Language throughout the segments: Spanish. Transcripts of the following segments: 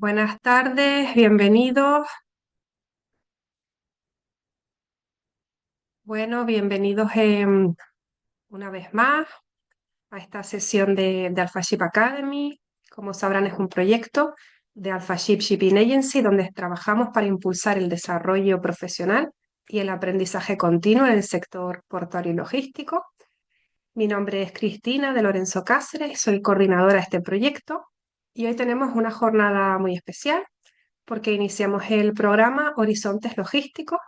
Buenas tardes, bienvenidos. Bueno, bienvenidos una vez más a esta sesión de Alpha Ship Academy. Como sabrán, es un proyecto de Alpha Ship Shipping Agency donde trabajamos para impulsar el desarrollo profesional y el aprendizaje continuo en el sector portuario y logístico. Mi nombre es Cristina de Lorenzo Cáceres, soy coordinadora de este proyecto y hoy tenemos una jornada muy especial porque iniciamos el programa Horizontes Logísticos,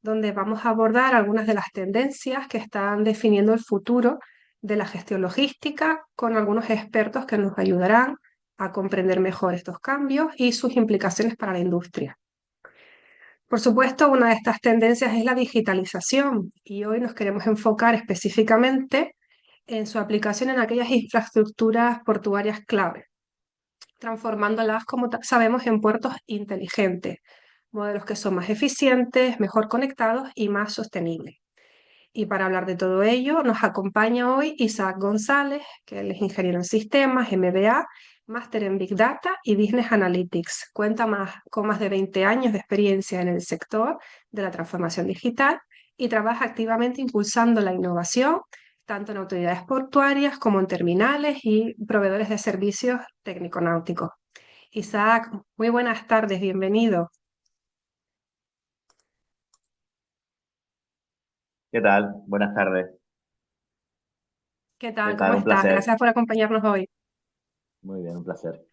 donde vamos a abordar algunas de las tendencias que están definiendo el futuro de la gestión logística con algunos expertos que nos ayudarán a comprender mejor estos cambios y sus implicaciones para la industria. Por supuesto, una de estas tendencias es la digitalización y hoy nos queremos enfocar específicamente en su aplicación en aquellas infraestructuras portuarias clave, transformándolas, como sabemos, en puertos inteligentes, modelos que son más eficientes, mejor conectados y más sostenibles. Y para hablar de todo ello, nos acompaña hoy Isaac González, que él es ingeniero en sistemas, MBA, máster en Big Data y Business Analytics. Cuenta con más de 20 años de experiencia en el sector de la transformación digital y trabaja activamente impulsando la innovación, tanto en autoridades portuarias como en terminales y proveedores de servicios técnico-náuticos. Isaac, muy buenas tardes, bienvenido. ¿Qué tal? Buenas tardes. ¿Qué ¿Qué tal? ¿Cómo tal? Un estás? placer. Gracias por acompañarnos hoy. Muy bien, un placer.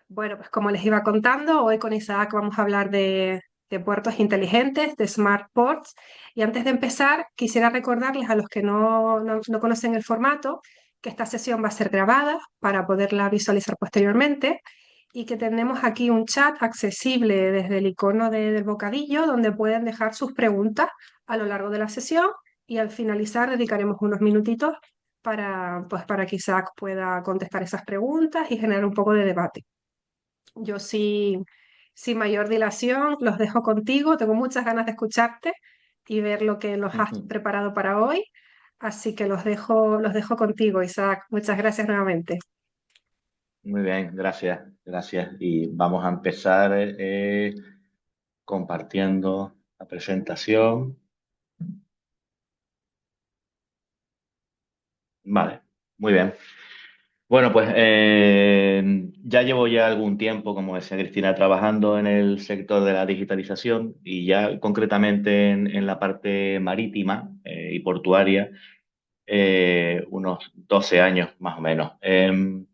Bueno, pues como les iba contando, hoy con Isaac vamos a hablar de puertos inteligentes, de smart ports. Y antes de empezar, quisiera recordarles a los que no conocen el formato que esta sesión va a ser grabada para poderla visualizar posteriormente y que tenemos aquí un chat accesible desde el icono del bocadillo donde pueden dejar sus preguntas a lo largo de la sesión y al finalizar dedicaremos unos minutitos para que Isaac pueda contestar esas preguntas y generar un poco de debate. Yo sin mayor dilación los dejo contigo, tengo muchas ganas de escucharte y ver lo que nos has preparado para hoy, así que los dejo contigo, Isaac. Muchas gracias nuevamente. Muy bien, gracias, gracias. Y vamos a empezar compartiendo la presentación. Vale, muy bien. Bueno, pues ya llevo ya algún tiempo, como decía Cristina, trabajando en el sector de la digitalización y ya concretamente en la parte marítima y portuaria, unos 12 años más o menos. El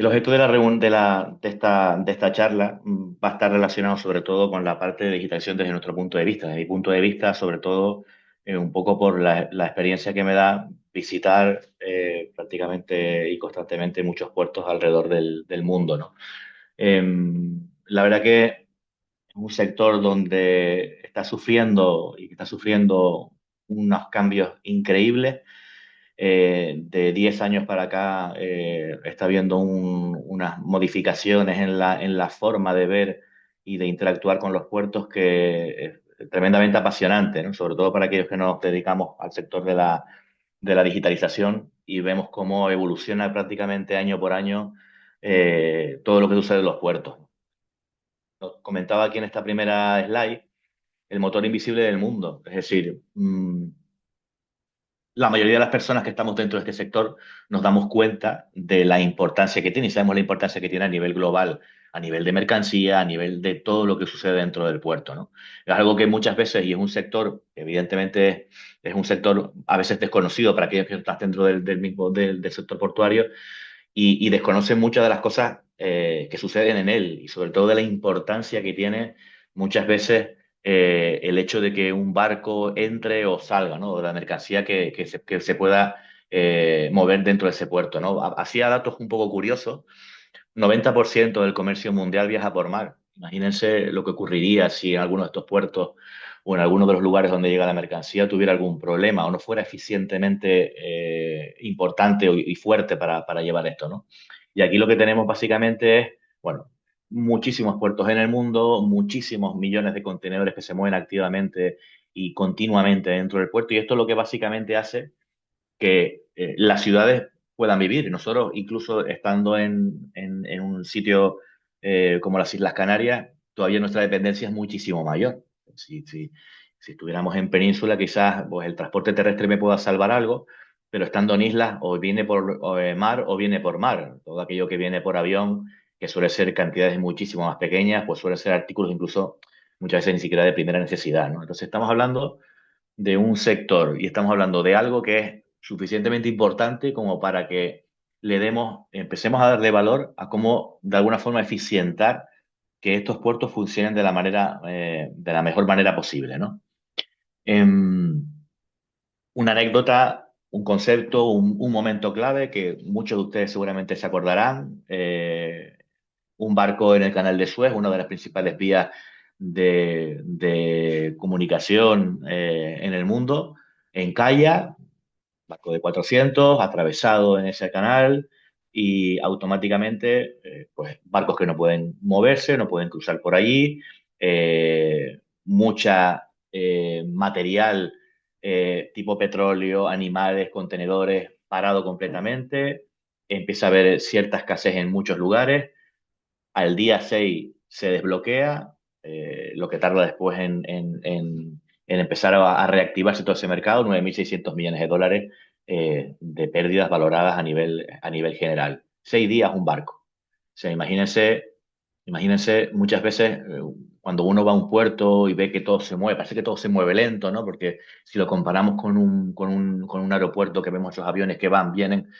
objeto de de esta charla va a estar relacionado sobre todo con la parte de digitalización desde nuestro punto de vista. Desde mi punto de vista, sobre todo, un poco por la experiencia que me da visitar prácticamente y constantemente muchos puertos alrededor del mundo, ¿no? La verdad que es un sector donde está sufriendo y que está sufriendo unos cambios increíbles. De 10 años para acá está habiendo unas modificaciones en en la forma de ver y de interactuar con los puertos que es tremendamente apasionante, ¿no? Sobre todo para aquellos que nos dedicamos al sector de de la digitalización y vemos cómo evoluciona prácticamente año por año todo lo que sucede en los puertos. Nos comentaba aquí en esta primera slide el motor invisible del mundo, es decir, la mayoría de las personas que estamos dentro de este sector nos damos cuenta de la importancia que tiene y sabemos la importancia que tiene a nivel global, a nivel de mercancía, a nivel de todo lo que sucede dentro del puerto, ¿no? Es algo que muchas veces, y es un sector, evidentemente, es un sector a veces desconocido para aquellos que están dentro del mismo del sector portuario y desconocen muchas de las cosas que suceden en él y sobre todo de la importancia que tiene muchas veces el hecho de que un barco entre o salga, ¿no? De la mercancía que se pueda mover dentro de ese puerto, ¿no? Hacía datos un poco curiosos. 90% del comercio mundial viaja por mar. Imagínense lo que ocurriría si en alguno de estos puertos o en alguno de los lugares donde llega la mercancía tuviera algún problema o no fuera eficientemente importante y fuerte para llevar esto, ¿no? Y aquí lo que tenemos básicamente es, bueno, muchísimos puertos en el mundo, muchísimos millones de contenedores que se mueven activamente y continuamente dentro del puerto y esto es lo que básicamente hace que las ciudades puedan vivir. Nosotros, incluso estando en un sitio como las Islas Canarias, todavía nuestra dependencia es muchísimo mayor. Si estuviéramos en península, quizás pues, el transporte terrestre me pueda salvar algo, pero estando en islas, o viene por mar o viene por mar. Todo aquello que viene por avión, que suele ser cantidades muchísimo más pequeñas, pues suele ser artículos incluso muchas veces ni siquiera de primera necesidad, ¿no? Entonces estamos hablando de un sector y estamos hablando de algo que es suficientemente importante como para que empecemos a darle valor a cómo de alguna forma eficientar que estos puertos funcionen de la mejor manera posible, ¿no? Em, una anécdota, un concepto, un momento clave que muchos de ustedes seguramente se acordarán. Un barco en el canal de Suez, una de las principales vías de comunicación en el mundo, encalla, barco de 400, atravesado en ese canal y automáticamente, pues barcos que no pueden moverse, no pueden cruzar por allí, mucha material tipo petróleo, animales, contenedores, parado completamente, empieza a haber cierta escasez en muchos lugares. Al día 6 se desbloquea, lo que tarda después en empezar a reactivarse todo ese mercado, 9.600 millones de dólares de pérdidas valoradas a nivel general. 6 días un barco. O sea, imagínense muchas veces cuando uno va a un puerto y ve que todo se mueve, parece que todo se mueve lento, ¿no? Porque si lo comparamos con un aeropuerto que vemos esos aviones que van, vienen,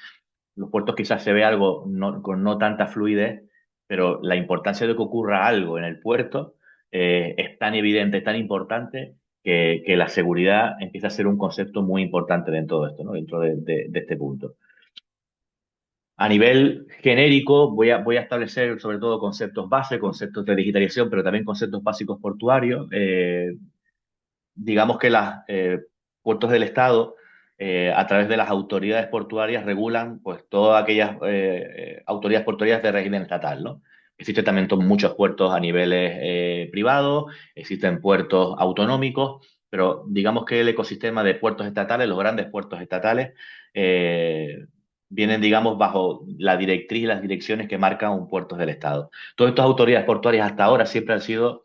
los puertos quizás se ve algo con no tanta fluidez, pero la importancia de que ocurra algo en el puerto es tan evidente, es tan importante, que la seguridad empieza a ser un concepto muy importante dentro de esto, ¿no? Dentro de este punto. A nivel genérico, voy a establecer sobre todo conceptos base, conceptos de digitalización, pero también conceptos básicos portuarios. Digamos que los puertos del Estado, a través de las autoridades portuarias, regulan pues todas aquellas autoridades portuarias de régimen estatal, ¿no? Existen también muchos puertos a niveles privados, existen puertos autonómicos, pero digamos que el ecosistema de puertos estatales, los grandes puertos estatales, eh, vienen, digamos, bajo la directriz y las direcciones que marcan un puerto del Estado. Todas estas autoridades portuarias hasta ahora siempre han sido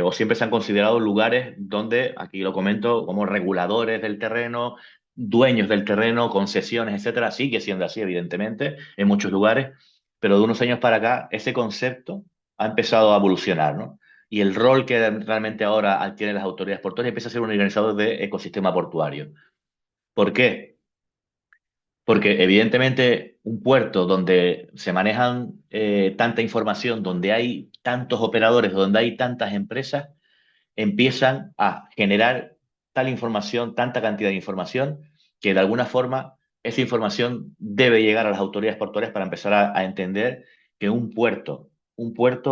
o siempre se han considerado lugares donde, aquí lo comento, como reguladores del terreno, dueños del terreno, concesiones, etcétera. Sigue siendo así, evidentemente, en muchos lugares, pero de unos años para acá ese concepto ha empezado a evolucionar, ¿no? Y el rol que realmente ahora adquieren las autoridades portuarias empieza a ser un organizador de ecosistema portuario. ¿Por qué? Porque evidentemente un puerto donde se manejan tanta información, donde hay tantos operadores, donde hay tantas empresas, empiezan a generar tal información, tanta cantidad de información, que de alguna forma esa información debe llegar a las autoridades portuarias para empezar a entender que un puerto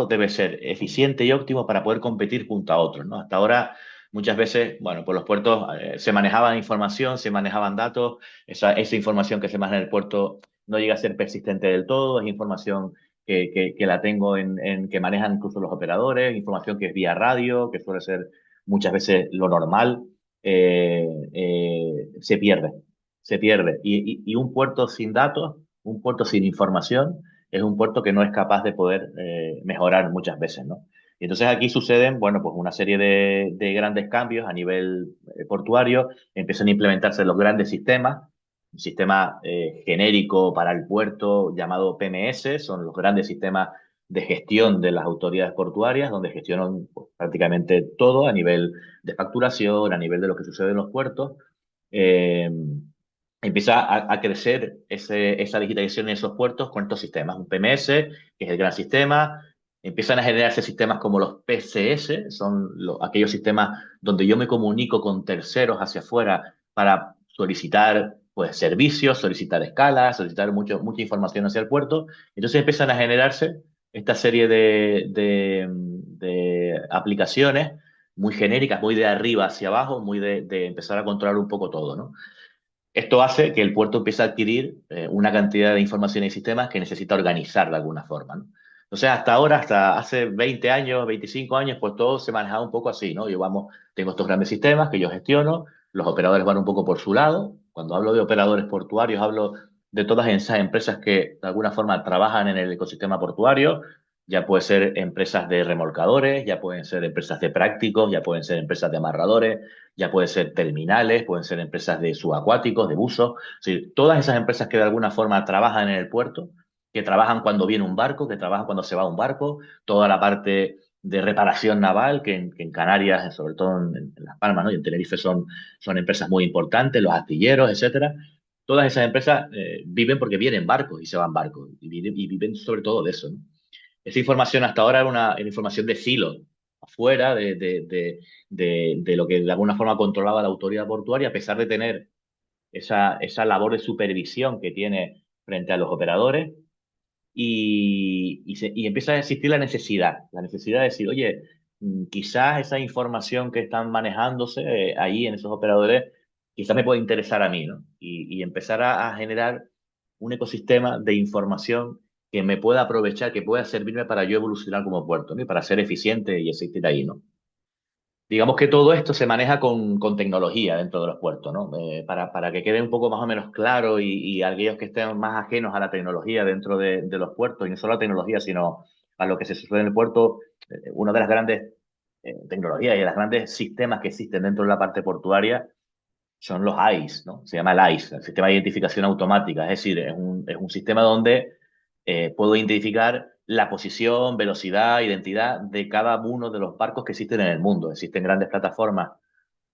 debe ser eficiente y óptimo para poder competir junto a otros, ¿no? Hasta ahora, muchas veces, bueno, pues los puertos se manejaban información, se manejaban datos, esa información que se maneja en el puerto no llega a ser persistente del todo, es información que la tengo que manejan incluso los operadores, información que es vía radio, que suele ser muchas veces lo normal, se pierde, se pierde. Y un puerto sin datos, un puerto sin información, es un puerto que no es capaz de poder mejorar muchas veces, ¿no? Y entonces aquí suceden, bueno, pues una serie de grandes cambios a nivel portuario, empiezan a implementarse los grandes sistemas, un sistema genérico para el puerto llamado PMS, son los grandes sistemas de gestión de las autoridades portuarias, donde gestionan pues, prácticamente todo a nivel de facturación, a nivel de lo que sucede en los puertos. Eh, Empieza a crecer esa digitalización en esos puertos con estos sistemas. Un PMS, que es el gran sistema, empiezan a generarse sistemas como los PCS, son aquellos sistemas donde yo me comunico con terceros hacia afuera para solicitar pues, servicios, solicitar escalas, solicitar mucha información hacia el puerto. Entonces empiezan a generarse esta serie de aplicaciones muy genéricas, muy de arriba hacia abajo, muy de empezar a controlar un poco todo, ¿no? Esto hace que el puerto empiece a adquirir una cantidad de información y sistemas que necesita organizar de alguna forma, ¿no? Entonces, hasta ahora, hasta hace 20 años, 25 años, pues todo se manejaba un poco así, ¿no? Tengo estos grandes sistemas que yo gestiono, los operadores van un poco por su lado. Cuando hablo de operadores portuarios, hablo de todas esas empresas que de alguna forma trabajan en el ecosistema portuario. Ya puede ser empresas de remolcadores, ya pueden ser empresas de prácticos, ya pueden ser empresas de amarradores, ya pueden ser terminales, pueden ser empresas de subacuáticos, de buzos. Sí, todas esas empresas que de alguna forma trabajan en el puerto, que trabajan cuando viene un barco, que trabajan cuando se va un barco, toda la parte de reparación naval, que en Canarias, sobre todo en Las Palmas, ¿no? Y en Tenerife son empresas muy importantes, los astilleros, etcétera. Todas esas empresas viven porque vienen barcos y se van barcos, y viven sobre todo de eso, ¿no? Esa información hasta ahora era información de silo, afuera de lo que de alguna forma controlaba la autoridad portuaria, a pesar de tener esa labor de supervisión que tiene frente a los operadores, y empieza a existir la necesidad de decir, oye, quizás esa información que están manejándose ahí en esos operadores, quizás me puede interesar a mí, ¿no? Y empezar a generar un ecosistema de información que me pueda aprovechar, que pueda servirme para yo evolucionar como puerto, ¿no? Y para ser eficiente y existir ahí, ¿no? Digamos que todo esto se maneja con tecnología dentro de los puertos, ¿no? Para que quede un poco más o menos claro y aquellos que estén más ajenos a la tecnología dentro de los puertos, y no solo a la tecnología, sino a lo que se sucede en el puerto, una de las grandes tecnologías y de los grandes sistemas que existen dentro de la parte portuaria son los AIS, ¿no? Se llama el AIS, el Sistema de Identificación Automática. Es decir, es un sistema donde puedo identificar la posición, velocidad, identidad de cada uno de los barcos que existen en el mundo. Existen grandes plataformas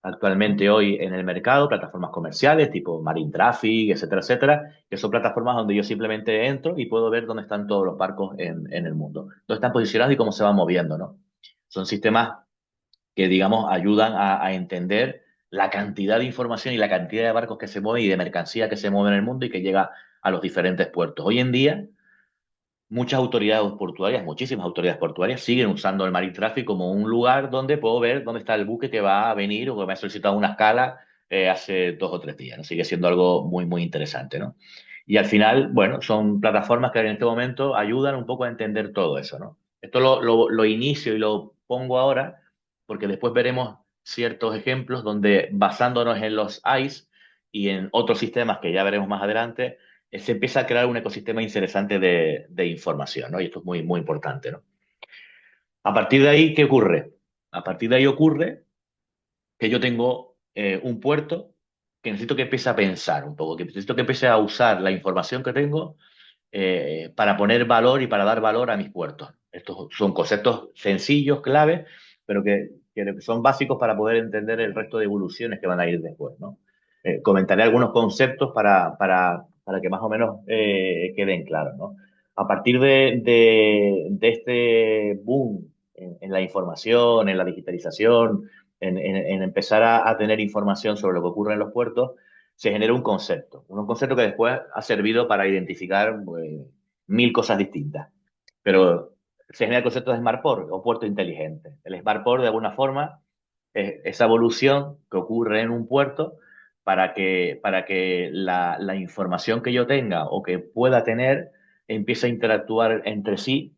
actualmente hoy en el mercado, plataformas comerciales tipo Marine Traffic, etcétera, etcétera, que son plataformas donde yo simplemente entro y puedo ver dónde están todos los barcos en el mundo, dónde están posicionados y cómo se van moviendo, ¿no? Son sistemas que, digamos, ayudan a entender la cantidad de información y la cantidad de barcos que se mueven y de mercancía que se mueven en el mundo y que llega a los diferentes puertos. Hoy en día, muchas autoridades portuarias, muchísimas autoridades portuarias, siguen usando el Marine Traffic como un lugar donde puedo ver dónde está el buque que va a venir o que me ha solicitado una escala hace 2 o 3 días, ¿no? Sigue siendo algo muy, muy interesante, ¿no? Y al final, bueno, son plataformas que en este momento ayudan un poco a entender todo eso, ¿no? Esto lo inicio y lo pongo ahora porque después veremos ciertos ejemplos donde, basándonos en los ICE y en otros sistemas que ya veremos más adelante, se empieza a crear un ecosistema interesante de información, ¿no? Y esto es muy, muy importante, ¿no? A partir de ahí, ¿qué ocurre? A partir de ahí ocurre que yo tengo un puerto que necesito que empiece a pensar un poco, que necesito que empiece a usar la información que tengo para poner valor y para dar valor a mis puertos. Estos son conceptos sencillos, claves, pero que son básicos para poder entender el resto de evoluciones que van a ir después, ¿no? Comentaré algunos conceptos para que más o menos queden claros, ¿no? A partir de este boom en la información, en la digitalización, en empezar a tener información sobre lo que ocurre en los puertos, se genera un concepto que después ha servido para identificar pues, mil cosas distintas. Pero se genera el concepto de Smart Port o puerto inteligente. El Smart Port, de alguna forma, es esa evolución que ocurre en un puerto para que la información que yo tenga o que pueda tener empiece a interactuar entre sí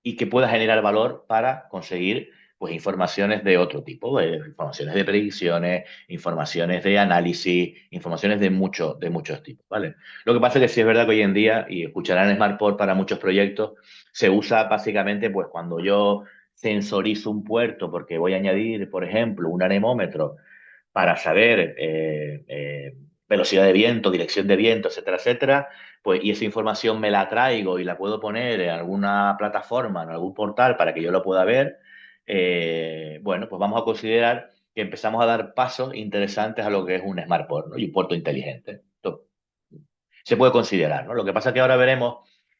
y que pueda generar valor para conseguir pues informaciones de otro tipo, informaciones de predicciones, informaciones de análisis, informaciones de muchos tipos, ¿vale? Lo que pasa es que sí es verdad que hoy en día, y escucharán SmartPort para muchos proyectos, se usa básicamente pues cuando yo sensorizo un puerto porque voy a añadir, por ejemplo, un anemómetro para saber velocidad de viento, dirección de viento, etcétera, etcétera, pues, y esa información me la traigo y la puedo poner en alguna plataforma, en algún portal para que yo lo pueda ver, bueno, pues vamos a considerar que empezamos a dar pasos interesantes a lo que es un Smart Port, ¿no? Y un puerto inteligente. Esto se puede considerar, ¿no? Lo que pasa es que ahora veremos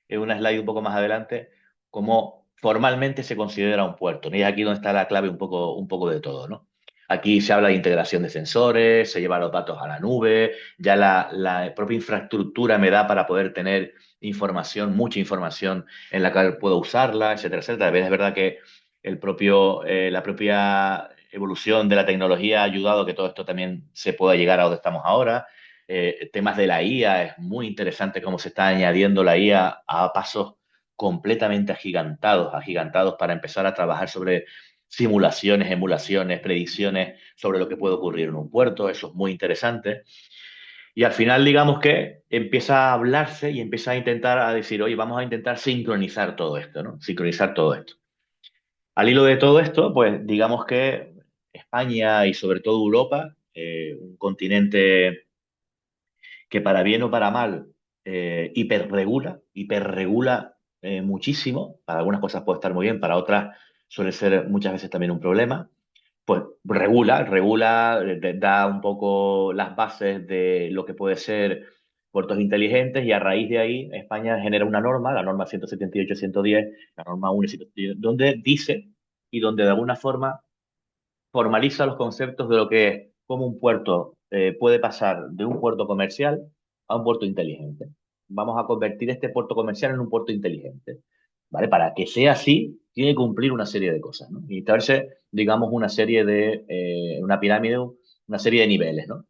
en una slide un poco más adelante cómo formalmente se considera un puerto, ¿no? Y aquí donde está la clave un poco de todo, ¿no? Aquí se habla de integración de sensores, se llevan los datos a la nube, ya la propia infraestructura me da para poder tener información, mucha información en la que puedo usarla, etcétera, etcétera. Es verdad que la propia evolución de la tecnología ha ayudado a que todo esto también se pueda llegar a donde estamos ahora. Temas de la IA, es muy interesante cómo se está añadiendo la IA a pasos completamente agigantados para empezar a trabajar sobre simulaciones, emulaciones, predicciones sobre lo que puede ocurrir en un puerto. Eso es muy interesante. Y al final, digamos que empieza a hablarse y empieza a intentar a decir, oye, vamos a intentar sincronizar todo esto, ¿no? Sincronizar todo esto. Al hilo de todo esto, pues digamos que España y sobre todo Europa, un continente que para bien o para mal hiperregula muchísimo. Para algunas cosas puede estar muy bien, para otras suele ser muchas veces también un problema. Pues regula, da un poco las bases de lo que puede ser puertos inteligentes y a raíz de ahí España genera una norma, la norma 178-110, la norma 1 y 110, donde dice y donde de alguna forma formaliza los conceptos de lo que es cómo un puerto puede pasar de un puerto comercial a un puerto inteligente. Vamos a convertir este puerto comercial en un puerto inteligente. ¿Vale? Para que sea así, tiene que cumplir una serie de cosas, ¿no? Y establecer, digamos, una serie de, una pirámide, una serie de niveles, ¿no?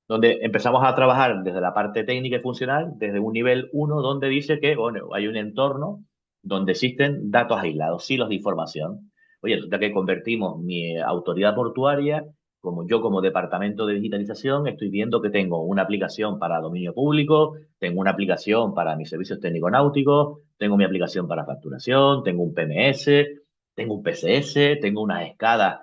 Donde empezamos a trabajar desde la parte técnica y funcional, desde un nivel uno donde dice que, bueno, hay un entorno donde existen datos aislados, hilos de información. Oye, resulta que convertimos mi autoridad portuaria, como yo como departamento de digitalización, estoy viendo que tengo una aplicación para dominio público, tengo una aplicación para mis servicios técnico-náuticos, tengo mi aplicación para facturación, tengo un PMS, tengo un PCS, tengo unas escadas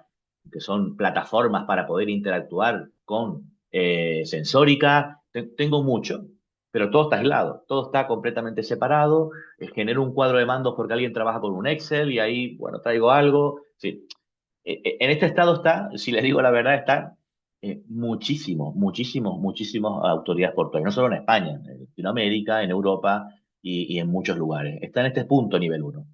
que son plataformas para poder interactuar con sensórica, tengo mucho, pero todo está aislado, todo está completamente separado, genero un cuadro de mandos porque alguien trabaja con un Excel y ahí, bueno, traigo algo. Sí. En este estado está, si les digo la verdad, están muchísimas autoridades portuarias, no solo en España, en Latinoamérica, en Europa y en muchos lugares. Está en este punto nivel uno.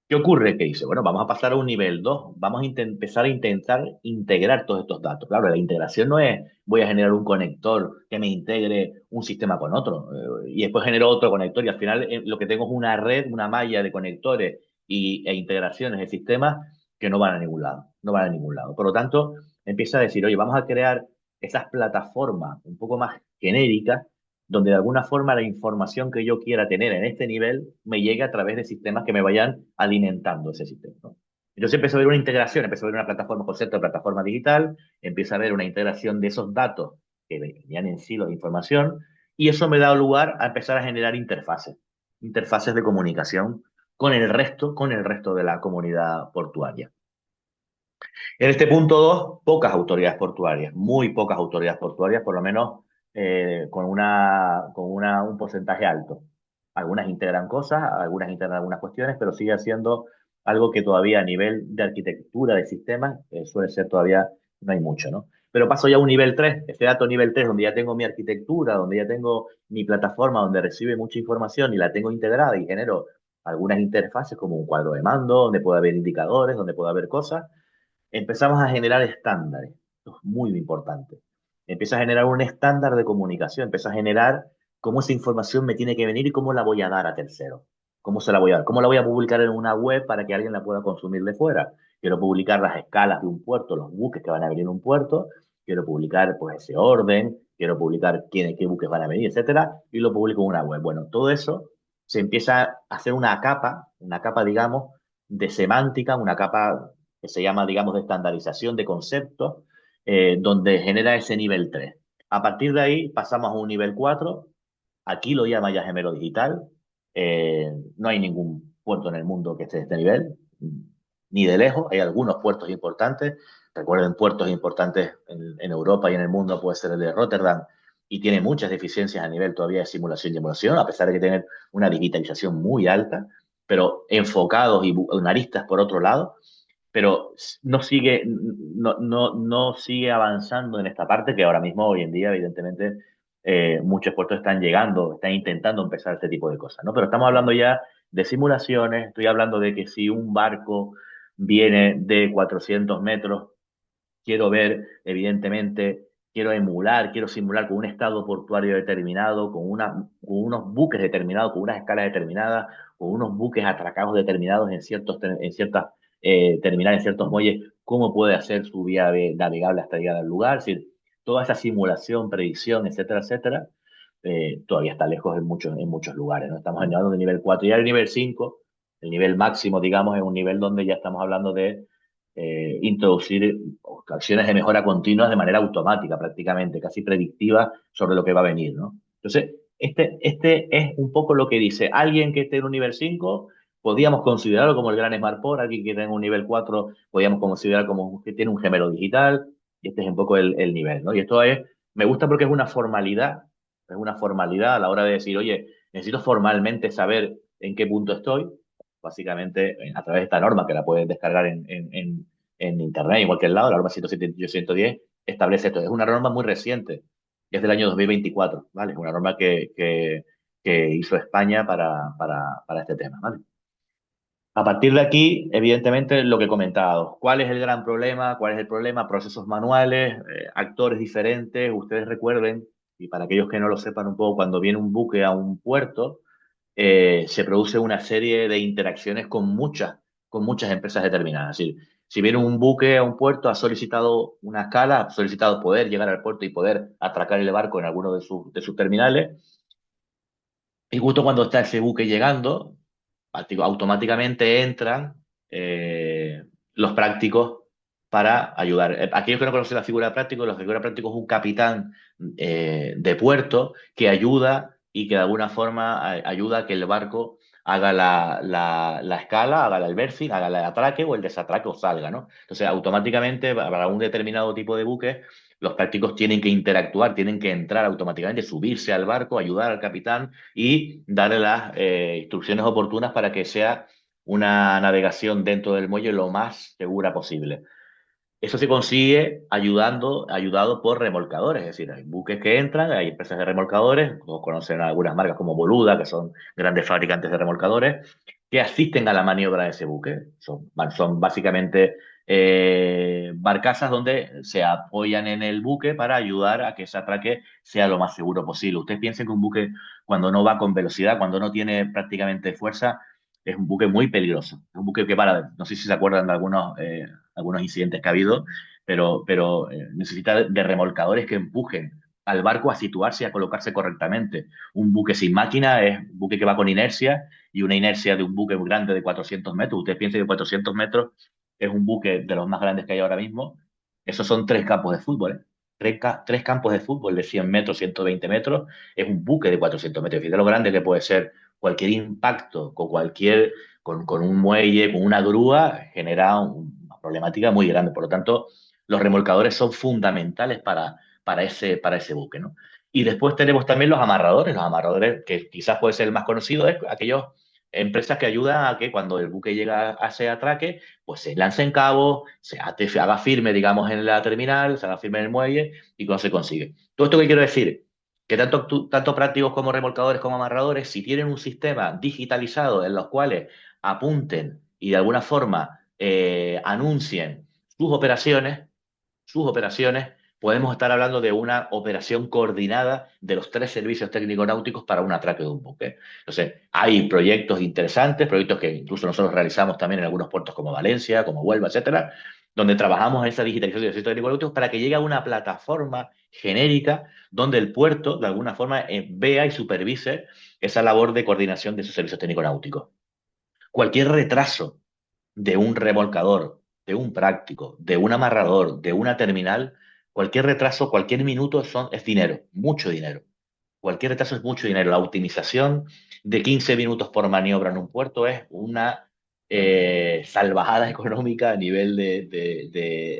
¿Qué ocurre? Que dice, bueno, vamos a pasar a un nivel 2, vamos a empezar a intentar integrar todos estos datos. Claro, la integración no es voy a generar un conector que me integre un sistema con otro y después genero otro conector y al final lo que tengo es una red, una malla de conectores e integraciones de sistemas que no van a ningún lado, no van a ningún lado. Por lo tanto, empieza a decir, oye, vamos a crear esas plataformas un poco más genéricas donde de alguna forma la información que yo quiera tener en este nivel me llegue a través de sistemas que me vayan alimentando ese sistema, ¿no? Entonces empiezo a ver una integración, empiezo a ver una plataforma, concepto de plataforma digital, empiezo a ver una integración de esos datos que venían en silos de información, y eso me da lugar a empezar a generar interfaces de comunicación con el resto de la comunidad portuaria. En este punto 2, pocas autoridades portuarias, muy pocas autoridades portuarias, por lo menos un porcentaje alto. Algunas integran cosas, algunas integran algunas cuestiones, pero sigue siendo algo que todavía a nivel de arquitectura de sistemas suele ser todavía, no hay mucho, ¿no? Pero paso ya a un nivel 3, este dato nivel 3, donde ya tengo mi arquitectura, donde ya tengo mi plataforma, donde recibe mucha información y la tengo integrada y genero algunas interfaces como un cuadro de mando, donde puede haber indicadores, donde puede haber cosas. Empezamos a generar estándares. Esto es muy importante. Empieza a generar un estándar de comunicación, empieza a generar cómo esa información me tiene que venir y cómo la voy a dar a terceros. ¿Cómo se la voy a dar? ¿Cómo la voy a publicar en una web para que alguien la pueda consumir de fuera? Quiero publicar las escalas de un puerto, los buques que van a venir en un puerto, quiero publicar pues ese orden, quiero publicar qué buques van a venir, etcétera, y lo publico en una web. Bueno, todo eso se empieza a hacer una capa, digamos, de semántica, una capa que se llama, digamos, de estandarización de conceptos, donde genera ese nivel 3. A partir de ahí pasamos a un nivel 4. Aquí lo llama ya gemelo digital. No hay ningún puerto en el mundo que esté de este nivel, ni de lejos. Hay algunos puertos importantes. Recuerden, puertos importantes en Europa y en el mundo puede ser el de Rotterdam, y tiene muchas deficiencias a nivel todavía de simulación y emulación, a pesar de que tiene una digitalización muy alta, pero enfocados y aristas por otro lado, pero no sigue avanzando en esta parte que ahora mismo, hoy en día, evidentemente, muchos puertos están llegando, están intentando empezar este tipo de cosas, ¿no? Pero estamos hablando ya de simulaciones, estoy hablando de que si un barco viene de 400 metros, quiero ver, evidentemente, quiero emular, quiero simular con un estado portuario determinado, con unos buques determinados, con unas escalas determinadas, con unos buques atracados determinados en ciertas terminales, en ciertos muelles, cómo puede hacer su vía navegable hasta llegar al lugar. Es decir, toda esa simulación, predicción, etcétera, etcétera, todavía está lejos en muchos lugares, ¿no? Estamos hablando de nivel 4 y el nivel 5, el nivel máximo, digamos, es un nivel donde ya estamos hablando de introducir acciones de mejora continua de manera automática prácticamente, casi predictiva sobre lo que va a venir, ¿no? Entonces, este es un poco lo que dice alguien que esté en un nivel 5 podíamos considerarlo como el gran SmartPort, alguien que tenga un nivel 4 podíamos considerar como que tiene un gemelo digital, y este es un poco el nivel, ¿no? Y esto me gusta porque es una formalidad a la hora de decir, oye, necesito formalmente saber en qué punto estoy, básicamente a través de esta norma que la puedes descargar en internet, en cualquier lado, la norma 178-110 establece esto. Es una norma muy reciente, es del año 2024, ¿vale? Es una norma que hizo España para este tema, ¿vale? A partir de aquí, evidentemente, lo que he comentado. ¿Cuál es el gran problema? ¿Cuál es el problema? Procesos manuales, actores diferentes. Ustedes recuerden, y para aquellos que no lo sepan un poco, cuando viene un buque a un puerto, se produce una serie de interacciones con muchas empresas determinadas. Es decir, si viene un buque a un puerto, ha solicitado una escala, ha solicitado poder llegar al puerto y poder atracar el barco en alguno de sus terminales, y justo cuando está ese buque llegando, automáticamente entran eh, los prácticos para ayudar. Aquellos que no conocen la figura de práctico, la figura de práctico es un capitán de puerto que ayuda y que de alguna forma ayuda a que el barco haga la escala, haga el berthing, haga el atraque o el desatraque o salga, ¿no? Entonces, automáticamente, para un determinado tipo de buque, los prácticos tienen que interactuar, tienen que entrar automáticamente, subirse al barco, ayudar al capitán y darle las instrucciones oportunas para que sea una navegación dentro del muelle lo más segura posible. Eso se consigue ayudado por remolcadores, es decir, hay buques que entran, hay empresas de remolcadores, todos conocen algunas marcas como Boluda, que son grandes fabricantes de remolcadores, que asisten a la maniobra de ese buque. Son básicamente barcazas donde se apoyan en el buque para ayudar a que ese atraque sea lo más seguro posible. Ustedes piensen que un buque, cuando no va con velocidad, cuando no tiene prácticamente fuerza, es un buque muy peligroso. Es un buque que para, no sé si se acuerdan de algunos incidentes que ha habido, pero necesita de remolcadores que empujen al barco a situarse y a colocarse correctamente. Un buque sin máquina es un buque que va con inercia y una inercia de un buque muy grande de 400 metros. Usted piensa que 400 metros es un buque de los más grandes que hay ahora mismo. Esos son tres campos de fútbol, ¿eh? Tres campos de fútbol de 100 metros, 120 metros, es un buque de 400 metros. Fíjate lo grande que puede ser cualquier impacto con un muelle, con una grúa, genera una problemática muy grande. Por lo tanto, los remolcadores son fundamentales para ese buque, ¿no? Y después tenemos también los amarradores que quizás puede ser el más conocido, es aquellos empresas que ayudan a que cuando el buque llega a ese atraque, pues se lance en cabo, se haga firme, digamos, en la terminal, se haga firme en el muelle y cuando se consigue. ¿Todo esto qué quiero decir? Que tanto prácticos como remolcadores como amarradores, si tienen un sistema digitalizado en los cuales apunten y de alguna forma anuncien sus operaciones, sus operaciones, podemos estar hablando de una operación coordinada de los tres servicios técnico-náuticos para un atraque de un buque. Entonces, hay proyectos interesantes, proyectos que incluso nosotros realizamos también en algunos puertos como Valencia, como Huelva, etcétera, donde trabajamos en esa digitalización de los servicios técnico-náuticos para que llegue a una plataforma genérica donde el puerto, de alguna forma, vea y supervise esa labor de coordinación de esos servicios técnico-náuticos. Cualquier retraso de un remolcador, de un práctico, de un amarrador, de una terminal, cualquier retraso, cualquier minuto es dinero, mucho dinero. Cualquier retraso es mucho dinero. La optimización de 15 minutos por maniobra en un puerto es una salvajada económica a nivel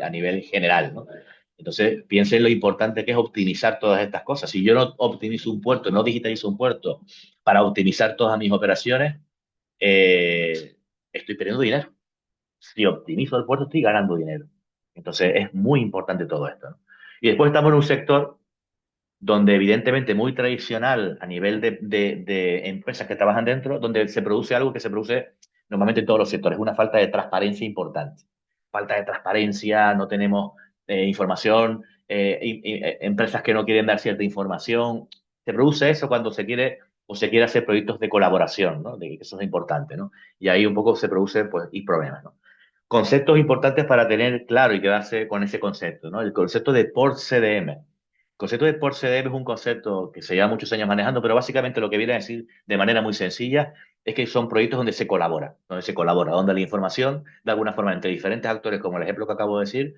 a nivel general, ¿no? Entonces, piensen lo importante que es optimizar todas estas cosas. Si yo no optimizo un puerto, no digitalizo un puerto para optimizar todas mis operaciones, estoy perdiendo dinero. Si optimizo el puerto, estoy ganando dinero. Entonces, es muy importante todo esto, ¿no? Y después estamos en un sector donde evidentemente muy tradicional a nivel de empresas que trabajan dentro, donde se produce algo que se produce normalmente en todos los sectores, una falta de transparencia importante. Falta de transparencia, no tenemos información, empresas que no quieren dar cierta información. Se produce eso cuando se quiere o se quiere hacer proyectos de colaboración, ¿no? De que eso es importante, ¿no? Y ahí un poco se produce pues, y problemas, ¿no? Conceptos importantes para tener claro y quedarse con ese concepto, ¿no? El concepto de Port CDM. El concepto de Port CDM es un concepto que se lleva muchos años manejando, pero básicamente lo que viene a decir de manera muy sencilla es que son proyectos donde se colabora, donde la información, de alguna forma, entre diferentes actores, como el ejemplo que acabo de decir,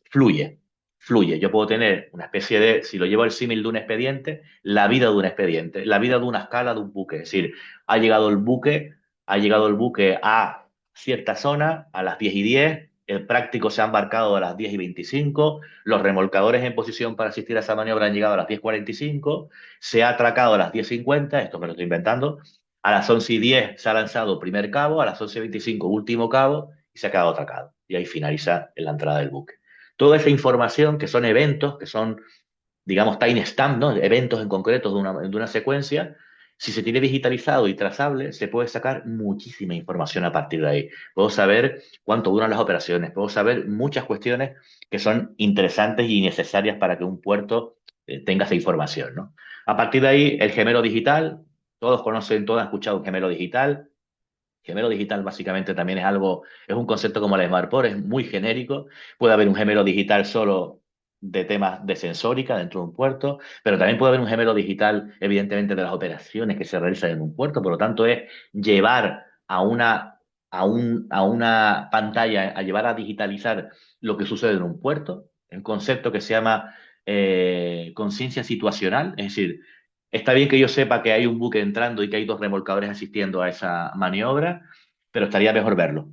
fluye, fluye. Yo puedo tener una especie de, si lo llevo al símil de un expediente, la vida de un expediente, la vida de una escala de un buque. Es decir, ha llegado el buque, ha llegado el buque a cierta zona a las 10:10, el práctico se ha embarcado a las 10:25, los remolcadores en posición para asistir a esa maniobra han llegado a las 10:45, se ha atracado a las 10:50, esto me lo estoy inventando, a las 11:10 se ha lanzado primer cabo, a las 11:25 último cabo y se ha quedado atracado. Y ahí finaliza la entrada del buque. Toda esa información, que son eventos, que son, digamos, timestamp, ¿no? Eventos en concreto de una secuencia, si se tiene digitalizado y trazable, se puede sacar muchísima información a partir de ahí. Puedo saber cuánto duran las operaciones, puedo saber muchas cuestiones que son interesantes y necesarias para que un puerto tenga esa información, ¿no? A partir de ahí, el gemelo digital, todos conocen, todos han escuchado un gemelo digital. Gemelo digital básicamente también es algo, es un concepto como la SmartPort, es muy genérico. Puede haber un gemelo digital solo de temas de sensórica dentro de un puerto, pero también puede haber un gemelo digital, evidentemente, de las operaciones que se realizan en un puerto. Por lo tanto, es llevar a una pantalla, a llevar a digitalizar lo que sucede en un puerto. Un concepto que se llama conciencia situacional, es decir, está bien que yo sepa que hay un buque entrando y que hay dos remolcadores asistiendo a esa maniobra, pero estaría mejor verlo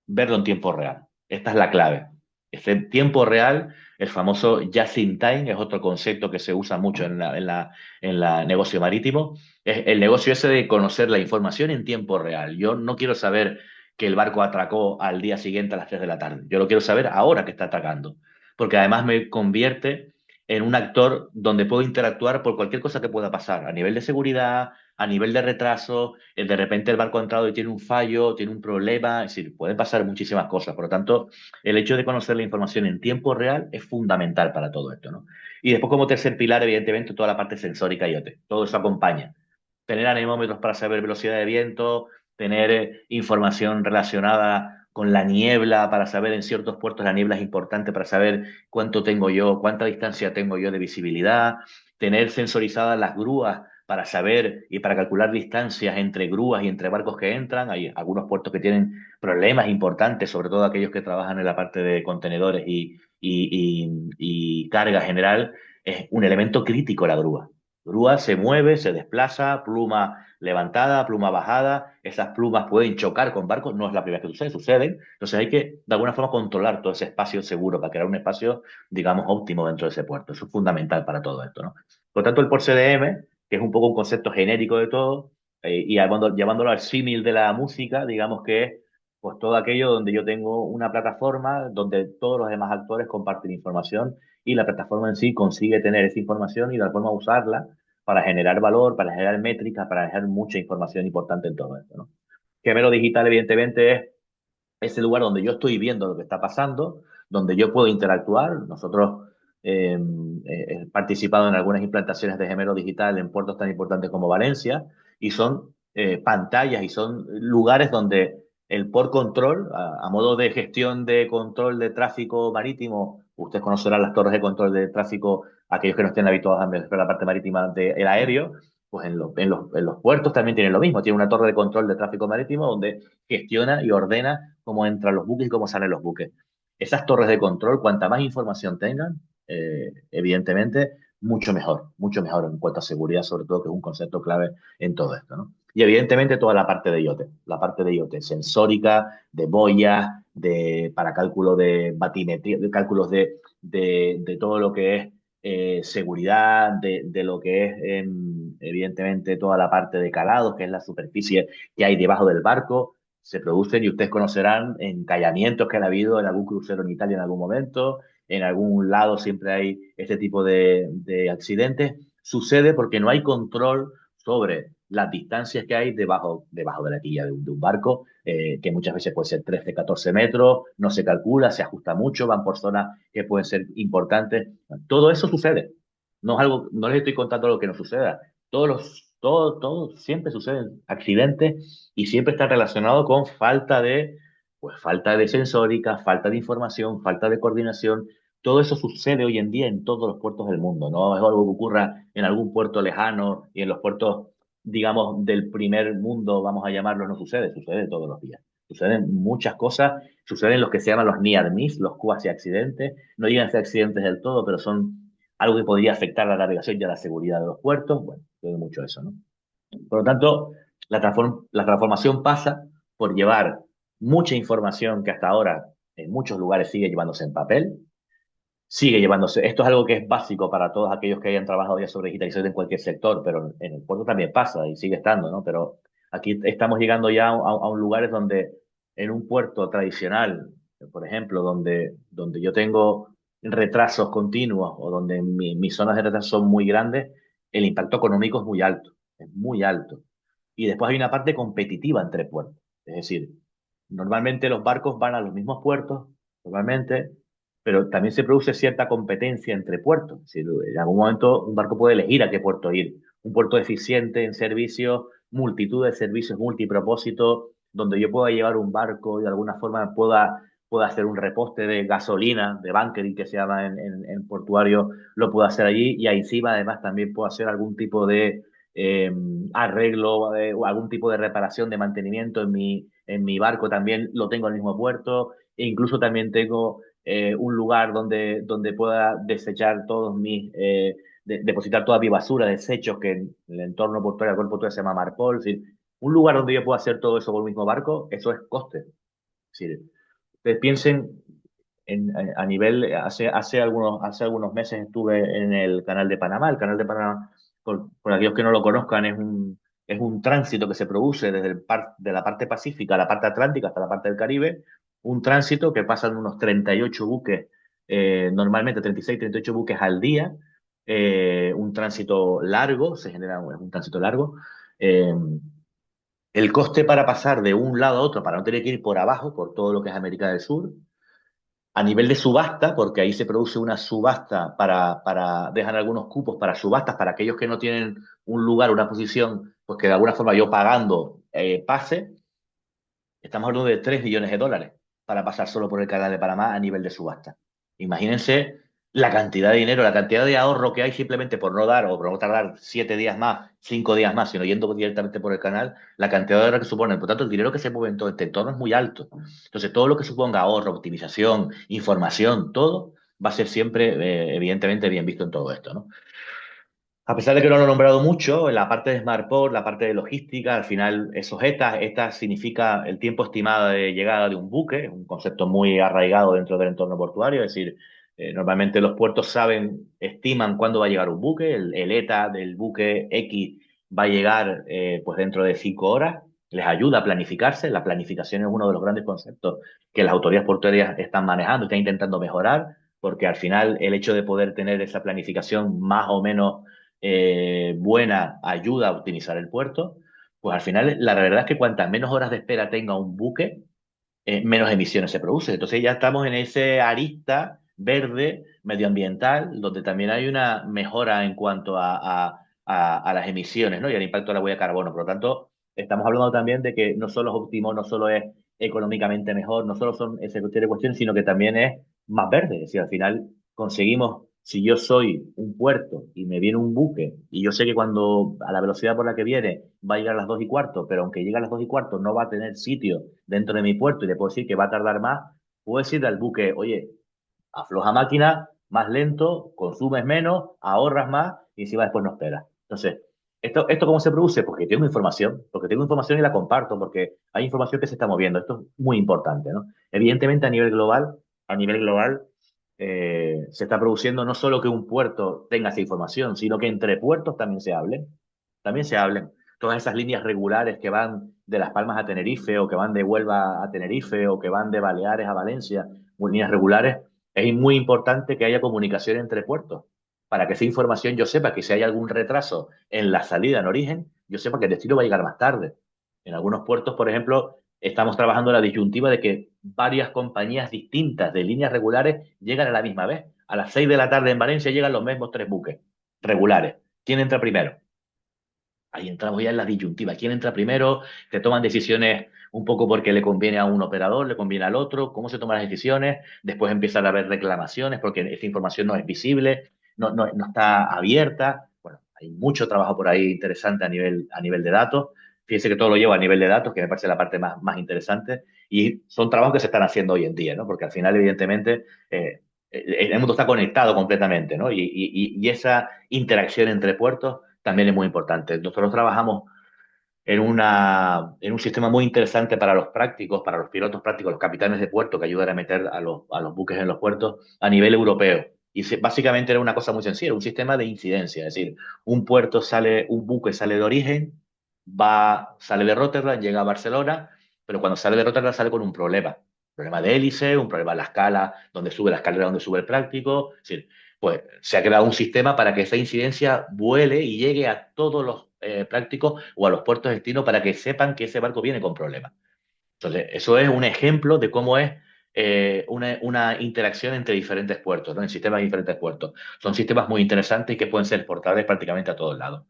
en tiempo real. Esta es la clave. Este tiempo real, el famoso just in time, es otro concepto que se usa mucho en la negocio marítimo. Es el negocio ese de conocer la información en tiempo real. Yo no quiero saber que el barco atracó al día siguiente a las 3 de la tarde. Yo lo quiero saber ahora que está atracando. Porque además me convierte en un actor donde puedo interactuar por cualquier cosa que pueda pasar, a nivel de seguridad, a nivel de retraso, de repente el barco ha entrado y tiene un fallo, tiene un problema, es decir, pueden pasar muchísimas cosas. Por lo tanto, el hecho de conocer la información en tiempo real es fundamental para todo esto, ¿no? Y después, como tercer pilar, evidentemente, toda la parte sensórica IoT. Todo eso acompaña. Tener anemómetros para saber velocidad de viento, tener información relacionada con la niebla, para saber en ciertos puertos la niebla es importante para saber cuánto tengo yo, cuánta distancia tengo yo de visibilidad, tener sensorizadas las grúas para saber y para calcular distancias entre grúas y entre barcos que entran. Hay algunos puertos que tienen problemas importantes, sobre todo aquellos que trabajan en la parte de contenedores y carga general. Es un elemento crítico la grúa. Grúa se mueve, se desplaza, pluma levantada, pluma bajada. Esas plumas pueden chocar con barcos, no es la primera vez que sucede, suceden. Entonces hay que, de alguna forma, controlar todo ese espacio seguro para crear un espacio, digamos, óptimo dentro de ese puerto. Eso es fundamental para todo esto, ¿no? Por lo tanto, el Port CDM, que es un poco un concepto genérico de todo, y llevándolo al símil de la música, digamos que es pues todo aquello donde yo tengo una plataforma donde todos los demás actores comparten información y la plataforma en sí consigue tener esa información y de alguna forma usarla para generar valor, para generar métricas, para generar mucha información importante en todo esto, ¿no? Gemelo digital, evidentemente, es ese lugar donde yo estoy viendo lo que está pasando, donde yo puedo interactuar. Nosotros he participado en algunas implantaciones de gemelo digital en puertos tan importantes como Valencia y son pantallas y son lugares donde el port control, a modo de gestión de control de tráfico marítimo, ustedes conocerán las torres de control de tráfico, aquellos que no estén habituados a ver la parte marítima del aéreo, pues en los puertos también tienen lo mismo, tienen una torre de control de tráfico marítimo donde gestiona y ordena cómo entran los buques y cómo salen los buques. Esas torres de control, cuanta más información tengan, evidentemente, mucho mejor en cuanto a seguridad, sobre todo, que es un concepto clave en todo esto, ¿no? Y evidentemente toda la parte de IoT, la parte de IoT sensórica, de boyas, para cálculo de batimetría, de cálculos de todo lo que es seguridad, de lo que es, evidentemente, toda la parte de calados, que es la superficie que hay debajo del barco, se producen y ustedes conocerán encallamientos que han habido en algún crucero en Italia en algún momento, en algún lado siempre hay este tipo de accidentes. Sucede porque no hay control sobre las distancias que hay debajo de la quilla de un barco, que muchas veces puede ser 13, 14 metros, no se calcula, se ajusta mucho, van por zonas que pueden ser importantes. Todo eso sucede. No es algo, no les estoy contando lo que no suceda. Todo, siempre suceden accidentes y siempre está relacionado con falta de sensórica, falta de información, falta de coordinación. Todo eso sucede hoy en día en todos los puertos del mundo, no es algo que ocurra en algún puerto lejano y en los puertos digamos, del primer mundo, vamos a llamarlo, no sucede, sucede todos los días. Suceden muchas cosas, suceden los que se llaman los near miss, los cuasi accidentes, no llegan a ser accidentes del todo, pero son algo que podría afectar la navegación y a la seguridad de los puertos. Bueno, sucede mucho eso, ¿no? Por lo tanto, la transformación pasa por llevar mucha información que hasta ahora en muchos lugares sigue llevándose en papel, sigue llevándose. Esto es algo que es básico para todos aquellos que hayan trabajado ya sobre digitalización en cualquier sector, pero en el puerto también pasa y sigue estando, ¿no? Pero aquí estamos llegando ya a un lugares donde en un puerto tradicional, por ejemplo, donde yo tengo retrasos continuos o donde mis zonas de retraso son muy grandes, el impacto económico es muy alto, es muy alto. Y después hay una parte competitiva entre puertos. Es decir, normalmente los barcos van a los mismos puertos, normalmente, pero también se produce cierta competencia entre puertos. Es decir, en algún momento un barco puede elegir a qué puerto ir. Un puerto eficiente en servicios, multitud de servicios multipropósito, donde yo pueda llevar un barco y de alguna forma pueda hacer un reposte de gasolina, de bunkering que se llama en portuario, lo puedo hacer allí y encima además también puedo hacer algún tipo de eh, arreglo o algún tipo de reparación de mantenimiento en mi barco también lo tengo en el mismo puerto e incluso también tengo un lugar donde pueda desechar todos depositar toda mi basura, desechos que en el entorno portuario, el cuerpo portuario se llama Marpol, es decir, un lugar donde yo pueda hacer todo eso por un mismo barco, eso es coste. Es decir, ustedes piensen a nivel, hace algunos meses estuve en el Canal de Panamá. El Canal de Panamá, por aquellos que no lo conozcan, es un tránsito que se produce desde de la parte pacífica a la parte atlántica hasta la parte del Caribe, un tránsito que pasan unos 38 buques, normalmente 36, 38 buques al día, un tránsito largo, se genera un tránsito largo. eh, el coste para pasar de un lado a otro, para no tener que ir por abajo, por todo lo que es América del Sur, a nivel de subasta, porque ahí se produce una subasta dejan algunos cupos para subastas, para aquellos que no tienen un lugar, una posición, pues que de alguna forma yo pagando pase, estamos hablando de 3 millones de dólares para pasar solo por el canal de Panamá a nivel de subasta. Imagínense la cantidad de dinero, la cantidad de ahorro que hay simplemente por no dar o por no tardar 7 días más, 5 días más, sino yendo directamente por el canal, la cantidad de ahorro que supone. Por tanto, el dinero que se mueve en todo este entorno es muy alto. Entonces, todo lo que suponga ahorro, optimización, información, todo va a ser siempre, evidentemente, bien visto en todo esto, ¿no? A pesar de que no lo he nombrado mucho, en la parte de SmartPort, la parte de logística, al final esos ETAs significa el tiempo estimado de llegada de un buque, un concepto muy arraigado dentro del entorno portuario, es decir, normalmente los puertos estiman cuándo va a llegar un buque, el ETA del buque X va a llegar pues dentro de 5 horas, les ayuda a planificarse, la planificación es uno de los grandes conceptos que las autoridades portuarias están manejando, están intentando mejorar, porque al final el hecho de poder tener esa planificación más o menos buena ayuda a optimizar el puerto, pues al final la verdad es que cuantas menos horas de espera tenga un buque, menos emisiones se producen. Entonces ya estamos en ese arista verde medioambiental, donde también hay una mejora en cuanto a las emisiones, ¿no? Y al impacto de la huella de carbono. Por lo tanto, estamos hablando también de que no solo es óptimo, no solo es económicamente mejor, no solo son ese tipo de cuestiones, sino que también es más verde. Es decir, al final conseguimos, si yo soy un puerto y me viene un buque y yo sé que cuando a la velocidad por la que viene va a llegar a las 2:15, pero aunque llegue a las 2:15 no va a tener sitio dentro de mi puerto y le puedo decir que va a tardar más, puedo decirle al buque, oye, afloja máquina, más lento, consumes menos, ahorras más y encima después no esperas. Entonces, ¿esto cómo se produce? Porque tengo información y la comparto, porque hay información que se está moviendo. Esto es muy importante, ¿no? Evidentemente a nivel global, se está produciendo no solo que un puerto tenga esa información, sino que entre puertos también se hablen. Todas esas líneas regulares que van de Las Palmas a Tenerife, o que van de Huelva a Tenerife, o que van de Baleares a Valencia, líneas regulares, es muy importante que haya comunicación entre puertos, para que esa información yo sepa que si hay algún retraso en la salida en origen, yo sepa que el destino va a llegar más tarde. En algunos puertos, por ejemplo, estamos trabajando la disyuntiva de que varias compañías distintas de líneas regulares llegan a la misma vez. A las 6 de la tarde en Valencia llegan los mismos 3 buques regulares. ¿Quién entra primero? Ahí entramos ya en la disyuntiva. ¿Quién entra primero? Se toman decisiones un poco porque le conviene a un operador, le conviene al otro. ¿Cómo se toman las decisiones? Después empiezan a haber reclamaciones porque esa información no es visible, no está abierta. Bueno, Hay mucho trabajo por ahí interesante a nivel de datos. Fíjense que todo lo llevo a nivel de datos, que me parece la parte más interesante. Y son trabajos que se están haciendo hoy en día, ¿no? Porque al final, evidentemente, el mundo está conectado completamente, ¿no? Y esa interacción entre puertos también es muy importante. Nosotros trabajamos en un sistema muy interesante para los prácticos, para los pilotos prácticos, los capitanes de puerto que ayudan a meter a los buques en los puertos a nivel europeo. Básicamente era una cosa muy sencilla, un sistema de incidencia, es decir, un buque sale de origen, sale de Rotterdam, llega a Barcelona, pero cuando sale de Rotterdam sale con un problema. Problema de hélice, un problema en la escala, donde sube la escalera, donde sube el práctico. Es decir, pues se ha creado un sistema para que esa incidencia vuele y llegue a todos los prácticos o a los puertos destino para que sepan que ese barco viene con problemas. Entonces, eso es un ejemplo de cómo es una interacción entre diferentes puertos, ¿no? En sistemas de diferentes puertos. Son sistemas muy interesantes y que pueden ser exportables prácticamente a todos lados.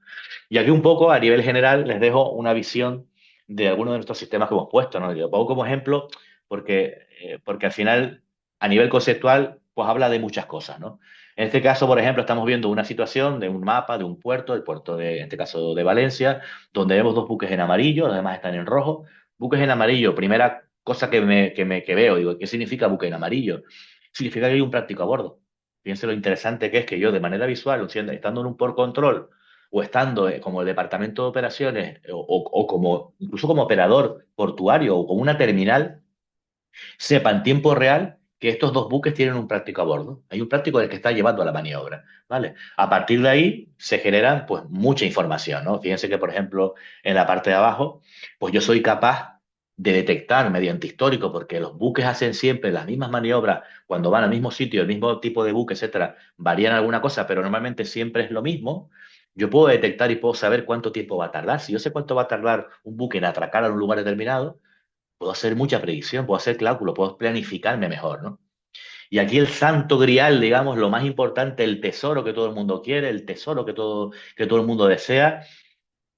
Y aquí un poco, a nivel general, les dejo una visión de algunos de nuestros sistemas que hemos puesto, ¿no? Lo pongo como ejemplo porque al final, a nivel conceptual, pues habla de muchas cosas, ¿no? En este caso, por ejemplo, estamos viendo una situación de un mapa de un puerto, el puerto de, en este caso de Valencia, donde vemos dos buques en amarillo, además están en rojo. Buques en amarillo, primera cosa que veo, digo, ¿qué significa buque en amarillo? Significa que hay un práctico a bordo. Fíjense lo interesante que es que yo, de manera visual, estando en un port control o estando como el departamento de operaciones o como incluso como operador portuario o como una terminal, sepa en tiempo real que estos dos buques tienen un práctico a bordo. Hay un práctico el que está llevando a la maniobra, ¿vale? A partir de ahí se genera pues mucha información, ¿no? Fíjense que, por ejemplo, en la parte de abajo, pues yo soy capaz de detectar mediante histórico, porque los buques hacen siempre las mismas maniobras cuando van al mismo sitio, el mismo tipo de buque, etcétera, varían alguna cosa, pero normalmente siempre es lo mismo. Yo puedo detectar y puedo saber cuánto tiempo va a tardar. Si yo sé cuánto va a tardar un buque en atracar a un lugar determinado, puedo hacer mucha predicción, puedo hacer cálculo, puedo planificarme mejor, ¿no? Y aquí el santo grial, digamos, lo más importante, el tesoro que todo el mundo quiere, el tesoro que todo el mundo desea,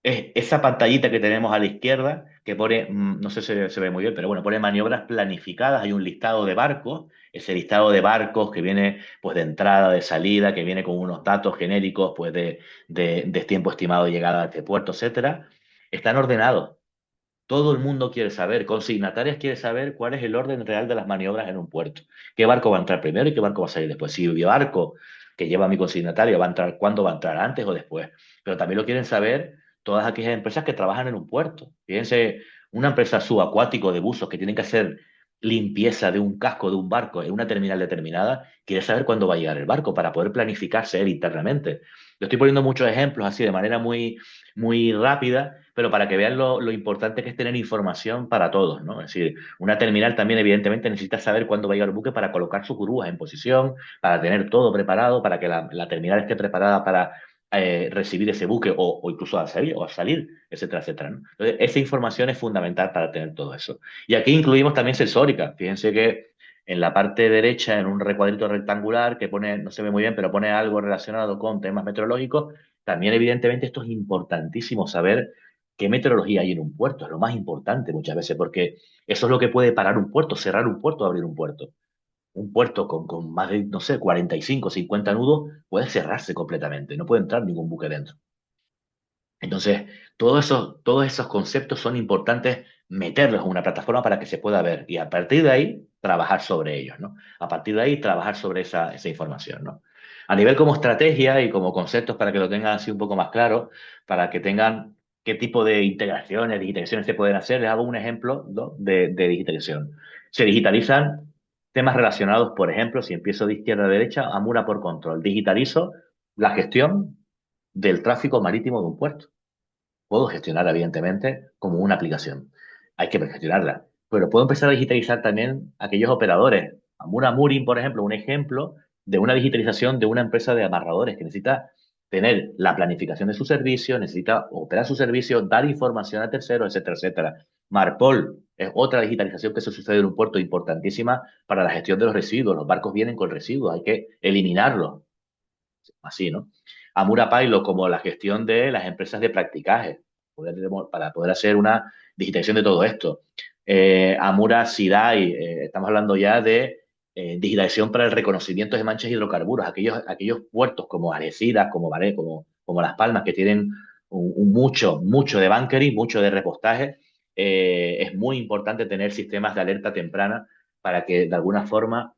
es esa pantallita que tenemos a la izquierda que pone, no sé si se ve muy bien, pero bueno, pone maniobras planificadas, hay un listado de barcos, ese listado de barcos que viene pues de entrada, de salida, que viene con unos datos genéricos pues de tiempo estimado de llegada a este puerto, etcétera, están ordenados. Todo el mundo quiere saber, consignatarias quiere saber cuál es el orden real de las maniobras en un puerto. ¿Qué barco va a entrar primero y qué barco va a salir después? Si el barco que lleva mi consignatario va a entrar, ¿cuándo va a entrar? ¿Antes o después? Pero también lo quieren saber todas aquellas empresas que trabajan en un puerto. Fíjense, una empresa subacuático de buzos que tienen que hacer limpieza de un casco de un barco en una terminal determinada, quiere saber cuándo va a llegar el barco para poder planificarse él internamente. Yo estoy poniendo muchos ejemplos así de manera muy rápida, pero para que vean lo importante que es tener información para todos, ¿no? Es decir, una terminal también evidentemente necesita saber cuándo va a llegar el buque para colocar sus grúas en posición, para tener todo preparado, para que la terminal esté preparada para recibir ese buque o incluso a salir, etcétera, etcétera, ¿no? Entonces, esa información es fundamental para tener todo eso. Y aquí incluimos también sensórica. Fíjense que en la parte derecha, en un recuadrito rectangular que pone, no se ve muy bien, pero pone algo relacionado con temas meteorológicos, también evidentemente esto es importantísimo saber qué meteorología hay en un puerto. Es lo más importante muchas veces, porque eso es lo que puede parar un puerto, cerrar un puerto, abrir un puerto. Un puerto con más de, no sé, 45, 50 nudos puede cerrarse completamente, no puede entrar ningún buque dentro. Entonces, todos esos conceptos son importantes meterlos en una plataforma para que se pueda ver y a partir de ahí trabajar sobre ellos, ¿no? A partir de ahí trabajar sobre esa información, ¿no? A nivel como estrategia y como conceptos para que lo tengan así un poco más claro, para que tengan qué tipo de integraciones, digitalizaciones se pueden hacer, les hago un ejemplo, ¿no? de digitalización. Se digitalizan temas relacionados, por ejemplo, si empiezo de izquierda a derecha, Amura por control. Digitalizo la gestión del tráfico marítimo de un puerto. Puedo gestionarla, evidentemente, como una aplicación. Hay que gestionarla. Pero puedo empezar a digitalizar también aquellos operadores. Amura Murin, por ejemplo, un ejemplo de una digitalización de una empresa de amarradores que necesita tener la planificación de su servicio, necesita operar su servicio, dar información a terceros, etcétera, etcétera. Marpol es otra digitalización que se sucede en un puerto importantísima para la gestión de los residuos. Los barcos vienen con residuos, hay que eliminarlos así, ¿no? Amura Pilot como la gestión de las empresas de practicaje, para poder hacer una digitalización de todo esto. Amura Sidai, estamos hablando ya de digitalización para el reconocimiento de manchas de hidrocarburos, aquellos puertos como Algeciras, como como Las Palmas, que tienen mucho de bunkering, mucho de repostaje, es muy importante tener sistemas de alerta temprana para que de alguna forma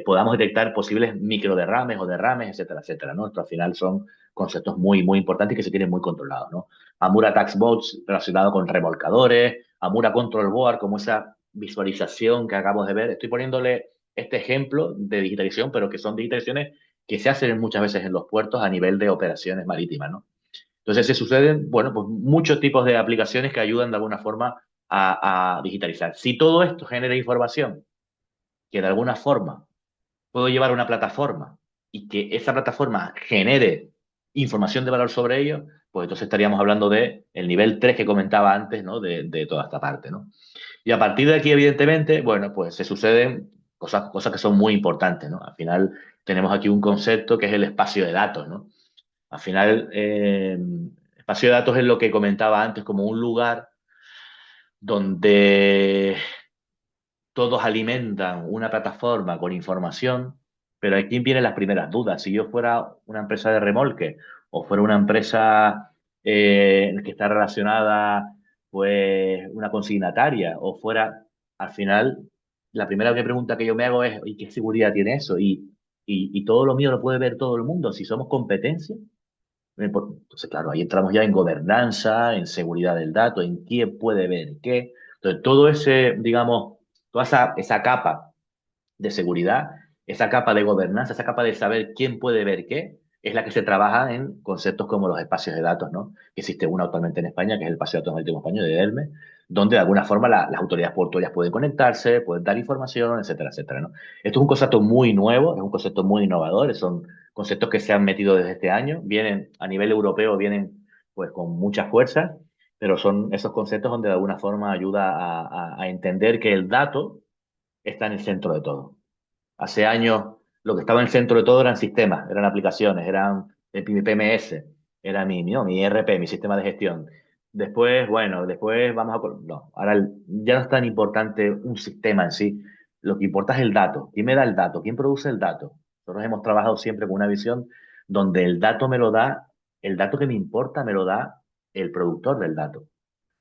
podamos detectar posibles microderrames o derrames, etcétera, etcétera, ¿no? Esto al final son conceptos muy importantes que se tienen muy controlados, ¿no? Amura Tax Boats relacionado con remolcadores, Amura Control Board, como esa visualización que acabamos de ver. Estoy poniéndole este ejemplo de digitalización, pero que son digitalizaciones que se hacen muchas veces en los puertos a nivel de operaciones marítimas, ¿no? Entonces se suceden, bueno, pues muchos tipos de aplicaciones que ayudan de alguna forma a digitalizar. Si todo esto genera información que de alguna forma puedo llevar a una plataforma y que esa plataforma genere información de valor sobre ello, pues entonces estaríamos hablando de el nivel 3 que comentaba antes, ¿no? De toda esta parte, ¿no? Y a partir de aquí, evidentemente, bueno, pues se suceden cosas que son muy importantes, ¿no? Al final tenemos aquí un concepto que es el espacio de datos, ¿no? Al final, espacio de datos es lo que comentaba antes, como un lugar donde todos alimentan una plataforma con información, pero aquí vienen las primeras dudas. Si yo fuera una empresa de remolque o fuera una empresa que está relacionada, pues, una consignataria, o fuera, al final, la primera pregunta que yo me hago es, ¿y qué seguridad tiene eso? Y todo lo mío lo puede ver todo el mundo. Si somos competencia, entonces, claro, ahí entramos ya en gobernanza, en seguridad del dato, en quién puede ver qué. Entonces, todo ese, digamos, toda esa capa de seguridad, esa capa de gobernanza, esa capa de saber quién puede ver qué, es la que se trabaja en conceptos como los espacios de datos, ¿no? Que existe uno actualmente en España, que es el Espacio de Datos Marítimo Español de Delme, donde de alguna forma las autoridades portuarias pueden conectarse, pueden dar información, etcétera, etcétera, ¿no? Esto es un concepto muy nuevo, es un concepto muy innovador, son conceptos que se han metido desde este año, vienen a nivel europeo, vienen pues con mucha fuerza, pero son esos conceptos donde de alguna forma ayuda a entender que el dato está en el centro de todo. Hace años lo que estaba en el centro de todo eran sistemas, eran aplicaciones, eran mi PMS, era mi ERP, mi sistema de gestión. Después, bueno, después vamos a... No, ahora ya no es tan importante un sistema en sí, lo que importa es el dato. ¿Quién me da el dato? ¿Quién produce el dato? Nosotros hemos trabajado siempre con una visión donde el dato me lo da, el dato que me importa me lo da el productor del dato.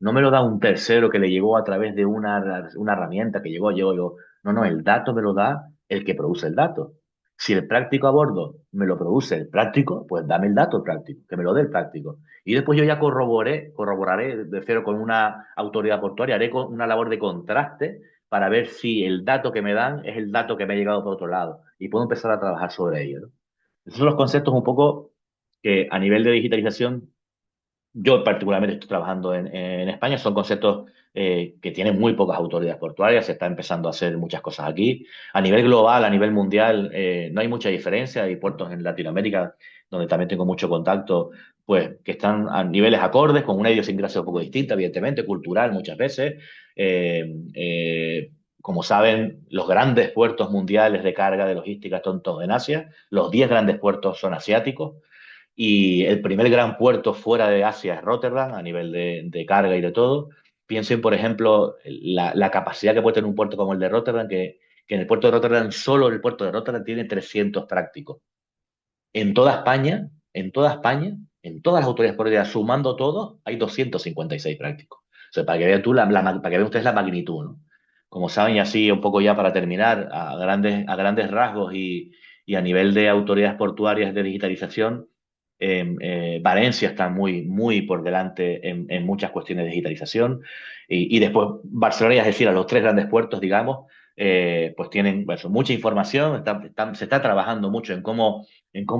No me lo da un tercero que le llegó a través de una herramienta que llegó. No, no, el dato me lo da el que produce el dato. Si el práctico a bordo me lo produce el práctico, pues dame el dato práctico, que me lo dé el práctico. Y después yo ya corroboraré de cero con una autoridad portuaria, haré una labor de contraste para ver si el dato que me dan es el dato que me ha llegado por otro lado. Y puedo empezar a trabajar sobre ello, ¿no? Esos son los conceptos un poco que a nivel de digitalización yo particularmente estoy trabajando en España, son conceptos que tienen muy pocas autoridades portuarias, se está empezando a hacer muchas cosas aquí. A nivel global, a nivel mundial, no hay mucha diferencia. Hay puertos en Latinoamérica, donde también tengo mucho contacto, pues que están a niveles acordes, con una idiosincrasia un poco distinta, evidentemente, cultural muchas veces. Como saben, los grandes puertos mundiales de carga de logística están todos en Asia, los 10 grandes puertos son asiáticos. Y el primer gran puerto fuera de Asia es Rotterdam, a nivel de carga y de todo. Piensen, por ejemplo, la capacidad que puede tener un puerto como el de Rotterdam, que en el puerto de Rotterdam, solo el puerto de Rotterdam tiene 300 prácticos. En toda España, en todas las autoridades portuarias, sumando todo, hay 256 prácticos. O sea, para que vean tú para que vean ustedes la magnitud, ¿no? Como saben, y así un poco ya para terminar, a grandes rasgos y a nivel de autoridades portuarias de digitalización, Valencia está muy por delante en muchas cuestiones de digitalización. Y después Barcelona, es decir, a los tres grandes puertos, digamos, pues tienen bueno, mucha información, se está trabajando mucho en cómo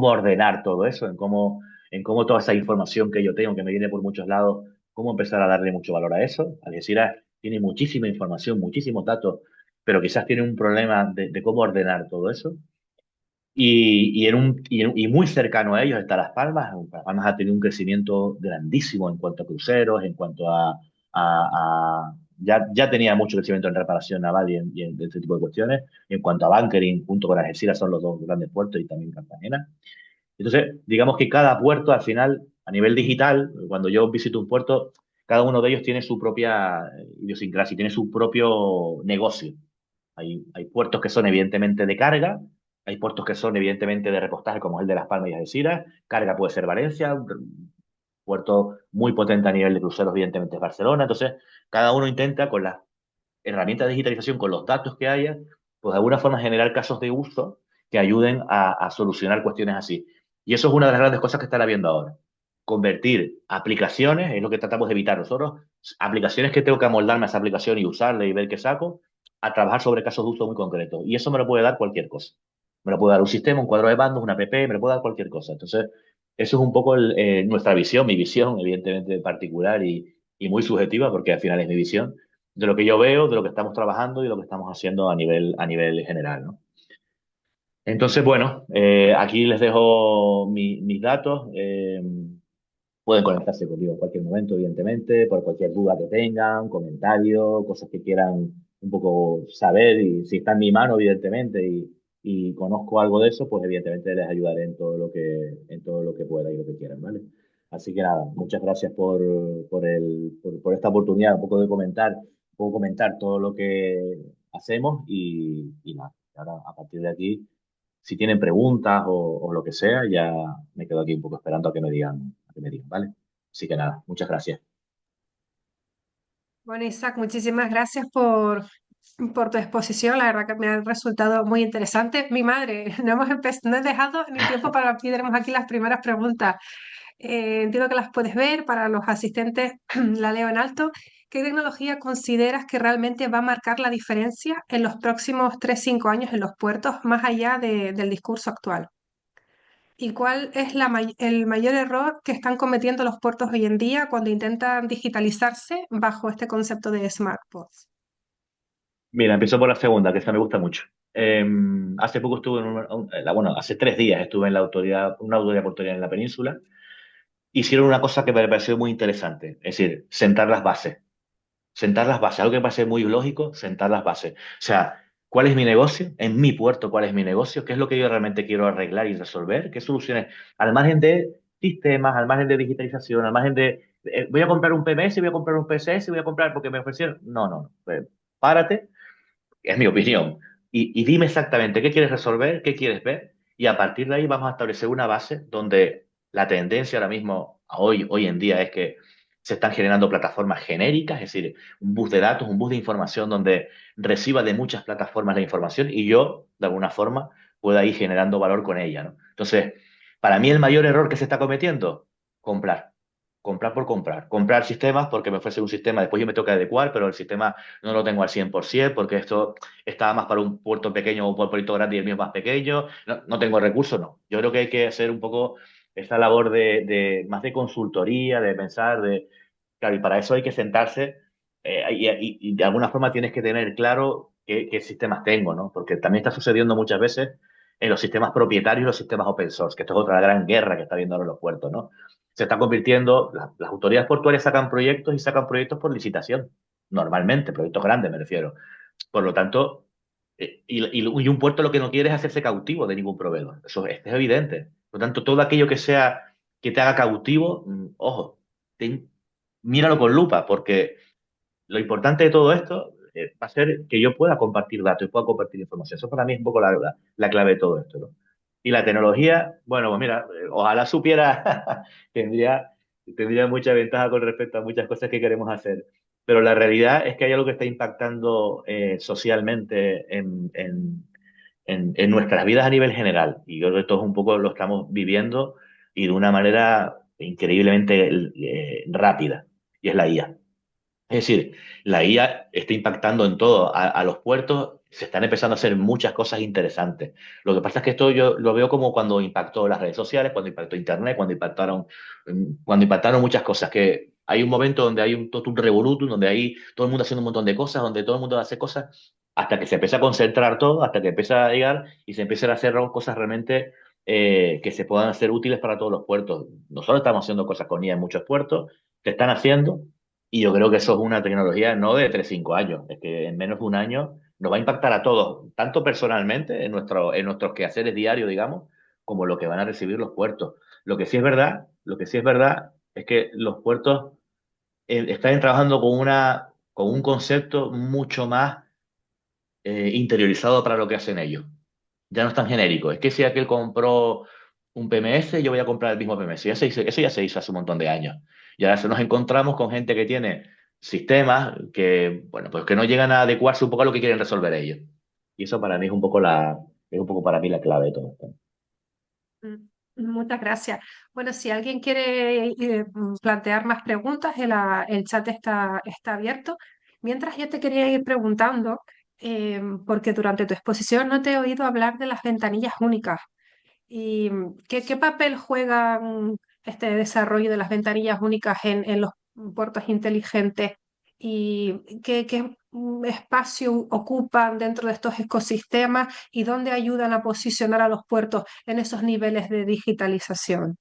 ordenar todo eso, en cómo toda esa información que yo tengo, que me viene por muchos lados, cómo empezar a darle mucho valor a eso. Algeciras tiene muchísima información, muchísimos datos, pero quizás tiene un problema de cómo ordenar todo eso. Y muy cercano a ellos está Las Palmas. Las Palmas ha tenido un crecimiento grandísimo en cuanto a cruceros, en cuanto ya tenía mucho crecimiento en reparación naval y en este tipo de cuestiones. En cuanto a bunkering, junto con Algeciras son los dos grandes puertos y también Cartagena. Entonces, digamos que cada puerto al final, a nivel digital, cuando yo visito un puerto, cada uno de ellos tiene su propia idiosincrasia, tiene su propio negocio. Hay puertos que son evidentemente de carga, Hay puertos que son evidentemente de repostaje, como el de Las Palmas y Algeciras. Carga puede ser Valencia, un puerto muy potente a nivel de cruceros, evidentemente es Barcelona. Entonces, cada uno intenta con las herramientas de digitalización, con los datos que haya, pues de alguna forma generar casos de uso que ayuden a solucionar cuestiones así. Y eso es una de las grandes cosas que están habiendo ahora. Convertir aplicaciones, es lo que tratamos de evitar nosotros, aplicaciones que tengo que amoldarme a esa aplicación y usarla y ver qué saco, a trabajar sobre casos de uso muy concretos. Y eso me lo puede dar cualquier cosa. Me lo puede dar un sistema, un cuadro de mandos, una app, me lo puede dar cualquier cosa. Entonces, eso es un poco nuestra visión, mi visión, evidentemente particular y muy subjetiva, porque al final es mi visión, de lo que yo veo, de lo que estamos trabajando y de lo que estamos haciendo a nivel general, ¿no? Entonces, bueno, aquí les dejo mis datos. Pueden conectarse conmigo en cualquier momento, evidentemente, por cualquier duda que tengan, comentario, cosas que quieran un poco saber. Y si está en mi mano, evidentemente, y conozco algo de eso, pues evidentemente les ayudaré en todo lo que pueda y lo que quieran, ¿vale? Así que nada, muchas gracias por esta oportunidad, un poco comentar todo lo que hacemos y nada, ahora a partir de aquí, si tienen preguntas o lo que sea, ya me quedo aquí un poco esperando a que me digan, ¿vale? Así que nada, muchas gracias. Bueno, Isaac, muchísimas gracias por tu exposición. La verdad que me ha resultado muy interesante. Mi madre, no he dejado ni tiempo para que tenemos aquí las primeras preguntas. Entiendo que las puedes ver. Para los asistentes, la leo en alto. ¿Qué tecnología consideras que realmente va a marcar la diferencia en los próximos 3 5 años en los puertos, más allá del discurso actual? ¿Y cuál es el mayor error que están cometiendo los puertos hoy en día cuando intentan digitalizarse bajo este concepto de smart ports? Mira, empiezo por la segunda, que esta me gusta mucho. Hace poco estuve bueno, hace 3 días estuve en una autoridad portuaria en la península. Hicieron una cosa que me pareció muy interesante, es decir, sentar las bases. Sentar las bases, algo que me parece muy lógico, sentar las bases. O sea, ¿cuál es mi negocio? En mi puerto, ¿cuál es mi negocio? ¿Qué es lo que yo realmente quiero arreglar y resolver? ¿Qué soluciones? Al margen de sistemas, al margen de digitalización, al margen de, voy a comprar un PMS, voy a comprar un PCS, voy a comprar porque me ofrecieron. No, no, no. Párate, es mi opinión, y dime exactamente qué quieres resolver, qué quieres ver, y a partir de ahí vamos a establecer una base donde la tendencia ahora mismo, hoy en día, es que se están generando plataformas genéricas, es decir, un bus de datos, un bus de información donde reciba de muchas plataformas la información y yo, de alguna forma, pueda ir generando valor con ella, ¿no? Entonces, para mí el mayor error que se está cometiendo, comprar. Comprar por comprar. Comprar sistemas porque me ofrece un sistema, después yo me tengo que adecuar, pero el sistema no lo tengo al 100% porque esto estaba más para un puerto pequeño o un puerto grande y el mío es más pequeño. No, no tengo recursos, no. Yo creo que hay que hacer un poco esta labor más de consultoría, de pensar, claro, y para eso hay que sentarse y de alguna forma tienes que tener claro qué sistemas tengo, ¿no? Porque también está sucediendo muchas veces en los sistemas propietarios y los sistemas open source, que esto es otra gran guerra que está habiendo ahora en los puertos, ¿no? Se está convirtiendo, las autoridades portuarias sacan proyectos y sacan proyectos por licitación, normalmente, proyectos grandes me refiero. Por lo tanto, y un puerto lo que no quiere es hacerse cautivo de ningún proveedor. Eso es evidente. Por lo tanto, todo aquello que sea que te haga cautivo, ojo, ten- míralo con lupa, porque lo importante de todo esto va a ser que yo pueda compartir datos y pueda compartir información. Eso para mí es un poco la clave de todo esto, ¿no? Y la tecnología, bueno, pues mira, ojalá supiera, tendría, tendría mucha ventaja con respecto a muchas cosas que queremos hacer. Pero la realidad es que hay algo que está impactando socialmente en nuestras vidas a nivel general. Y yo creo que todos un poco lo estamos viviendo y de una manera increíblemente rápida. Y es la IA. Es decir, la IA está impactando en todo. A los puertos se están empezando a hacer muchas cosas interesantes. Lo que pasa es que esto yo lo veo como cuando impactó las redes sociales, cuando impactó Internet, cuando impactaron muchas cosas, que hay un momento donde hay un totum revolutum, donde hay todo el mundo haciendo un montón de cosas, donde todo el mundo hace cosas, hasta que se empieza a concentrar todo, hasta que empieza a llegar y se empiezan a hacer cosas realmente que se puedan hacer útiles para todos los puertos. Nosotros estamos haciendo cosas con IA en muchos puertos, se están haciendo. Y yo creo que eso es una tecnología no de 3 5 años, es que en menos de un año nos va a impactar a todos, tanto personalmente en nuestros quehaceres diarios, digamos, como lo que van a recibir los puertos. Lo que sí es verdad es que los puertos están trabajando con un concepto mucho más interiorizado para lo que hacen ellos. Ya no es tan genérico. Es que si aquel compró un PMS, yo voy a comprar el mismo PMS. Eso ya se hizo hace un montón de años. Y ahora nos encontramos con gente que tiene sistemas que, bueno, pues que no llegan a adecuarse un poco a lo que quieren resolver ellos. Y eso para mí es un poco para mí la clave de todo esto. Mm, Muchas gracias. Bueno, si alguien quiere plantear más preguntas, el chat está abierto. Mientras yo te quería ir preguntando, porque durante tu exposición no te he oído hablar de las ventanillas únicas. ¿Y qué papel juega este desarrollo de las ventanillas únicas en los puertos inteligentes? ¿Y qué espacio ocupan dentro de estos ecosistemas y dónde ayudan a posicionar a los puertos en esos niveles de digitalización?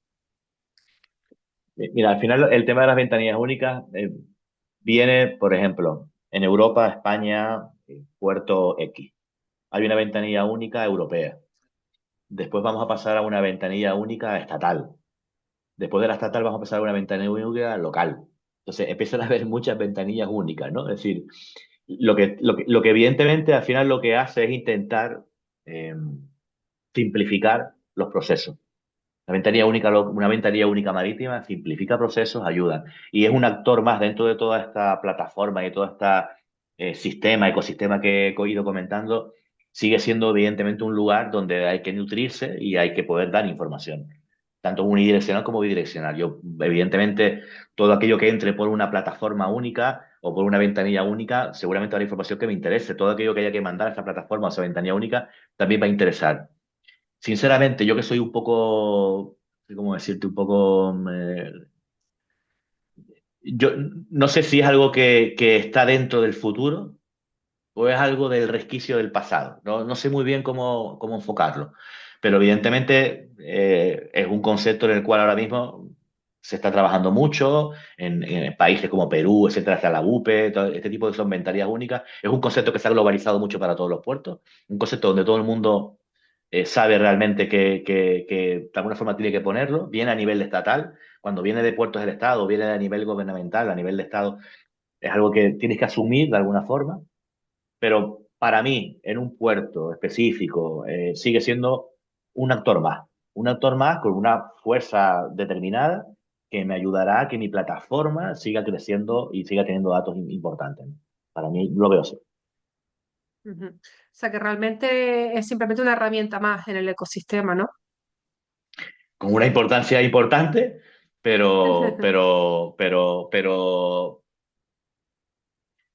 Mira, al final el tema de las ventanillas únicas viene, por ejemplo, en Europa, España, Puerto X. Hay una ventanilla única europea. Después vamos a pasar a una ventanilla única estatal. Después de la estatal vamos a pasar a una ventanilla única local. Entonces empiezan a haber muchas ventanillas únicas, ¿no? Es decir, lo que evidentemente al final lo que hace es intentar eh, simplificar los procesos. Una ventanilla única marítima simplifica procesos, ayuda. Y es un actor más dentro de toda esta plataforma y todo este sistema, ecosistema que he ido comentando. Sigue siendo evidentemente un lugar donde hay que nutrirse y hay que poder dar información, tanto unidireccional como bidireccional. Yo, evidentemente, todo aquello que entre por una plataforma única o por una ventanilla única, seguramente habrá información que me interese. Todo aquello que haya que mandar a esa plataforma o a esa ventanilla única también va a interesar. Sinceramente, yo que soy un poco, no sé cómo decirte, un poco, yo no sé si es algo que está dentro del futuro o es algo del resquicio del pasado. No sé muy bien cómo enfocarlo, pero evidentemente es un concepto en el cual ahora mismo se está trabajando mucho en países como Perú, etcétera, hasta la UPE, todo este tipo de son ventanillas únicas. Es un concepto que se ha globalizado mucho para todos los puertos, un concepto donde todo el mundo sabe realmente que de alguna forma tiene que ponerlo, viene a nivel estatal, cuando viene de puertos del Estado, viene a nivel gubernamental, a nivel de Estado, es algo que tienes que asumir de alguna forma, pero para mí, en un puerto específico, sigue siendo un actor más con una fuerza determinada que me ayudará a que mi plataforma siga creciendo y siga teniendo datos importantes, ¿no? Para mí lo veo así. Ujú. O sea que realmente es simplemente una herramienta más en el ecosistema, ¿no? Con una importancia importante, pero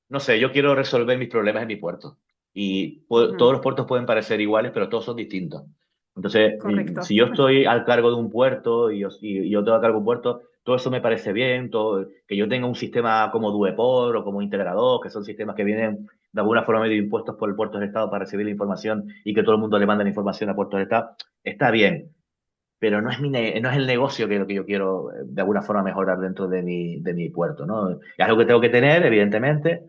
no sé, yo quiero resolver mis problemas en mi puerto. Y Ujú. todos los puertos pueden parecer iguales, pero todos son distintos. Entonces, Correcto. si yo estoy al cargo de un puerto y yo tengo a cargo de un puerto, todo eso me parece bien. Que yo tenga un sistema como Dueport o como Integrador, que son sistemas que vienen de alguna forma medio impuestos por el puerto del Estado para recibir la información y que todo el mundo le manda la información a puertos del Estado, está bien. Pero no es el negocio que lo que yo quiero de alguna forma mejorar dentro de mi puerto, ¿no? Es algo que tengo que tener, evidentemente,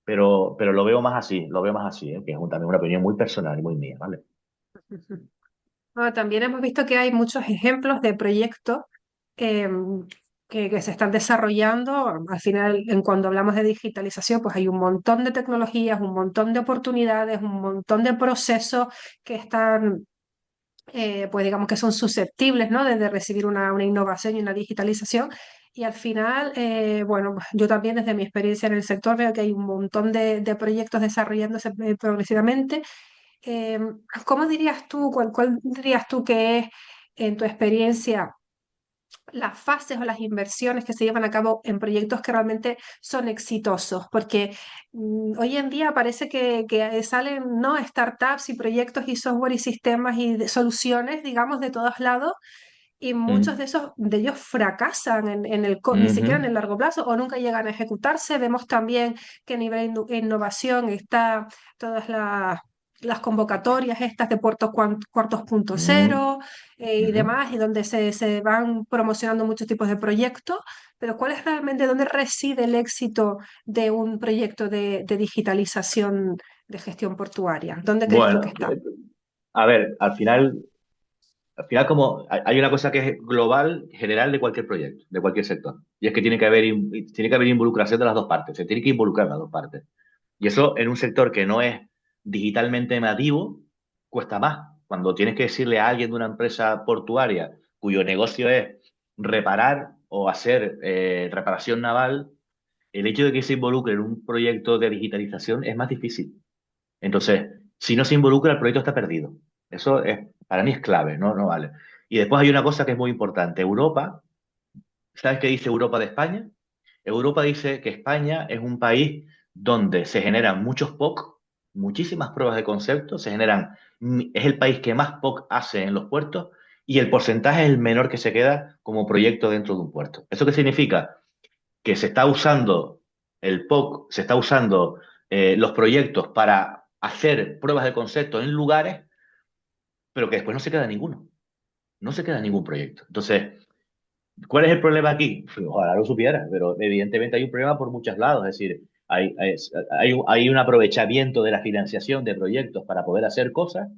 pero lo veo más así, ¿eh? Que es también una opinión muy personal y muy mía, ¿vale? Ujú. Bueno, también hemos visto que hay muchos ejemplos de proyectos em, que se están desarrollando. Al final, cuando hablamos de digitalización, pues hay un montón de tecnologías, un montón de oportunidades, un montón de procesos que están, pues digamos que son susceptibles, ¿no? De recibir una innovación y una digitalización. Y al final, bueno, pues yo también desde mi experiencia en el sector veo que hay un montón de proyectos desarrollándose progresivamente. Eh, ¿Cómo dirías tú, cuál dirías tú que es, en tu experiencia, las fases o las inversiones que se llevan a cabo en proyectos que realmente son exitosos? Porque hoy en día parece que salen, ¿no?, startups y proyectos y software y sistemas y soluciones, digamos, de todos lados. Y muchos Mm. de ellos fracasan ni siquiera en Ujú. el largo plazo o nunca llegan a ejecutarse. Vemos también que a nivel de innovación está todas las convocatorias estas de cuartos punto Mm. cero y Ujú. demás, y donde se van promocionando muchos tipos de proyectos. Pero ¿cuál es realmente dónde reside el éxito de un proyecto de digitalización de gestión portuaria? ¿Dónde crees tú que Bueno, está? a ver, al final como hay una cosa que es global, general de cualquier proyecto, de cualquier sector, y es que tiene que haber involucración de las dos partes, se tiene que involucrar las dos partes. Y eso en un sector que no es digitalmente nativo, cuesta más. cuando tienes que decirle a alguien de una empresa portuaria cuyo negocio es reparar o hacer reparación naval, el hecho de que se involucre en un proyecto de digitalización es más difícil. Entonces, si no se involucra, el proyecto está perdido. Eso es, para mí es clave, ¿no? No vale. Y después hay una cosa que es muy importante. Europa, ¿sabes qué dice Europa de España? Europa dice que España es un país donde se generan muchos POC, muchísimas pruebas de concepto, es el país que más POC hace en los puertos y el porcentaje es el menor que se queda como proyecto dentro de un puerto. ¿Eso qué significa? Que se está usando el POC, se está usando los proyectos para hacer pruebas de concepto en lugares, pero que después no se queda ninguno, no se queda ningún proyecto. Entonces, ¿cuál es el problema aquí? Pues, ojalá lo supiera, pero evidentemente hay un problema por muchos lados. Es decir, hay un aprovechamiento de la financiación de proyectos para poder hacer cosas.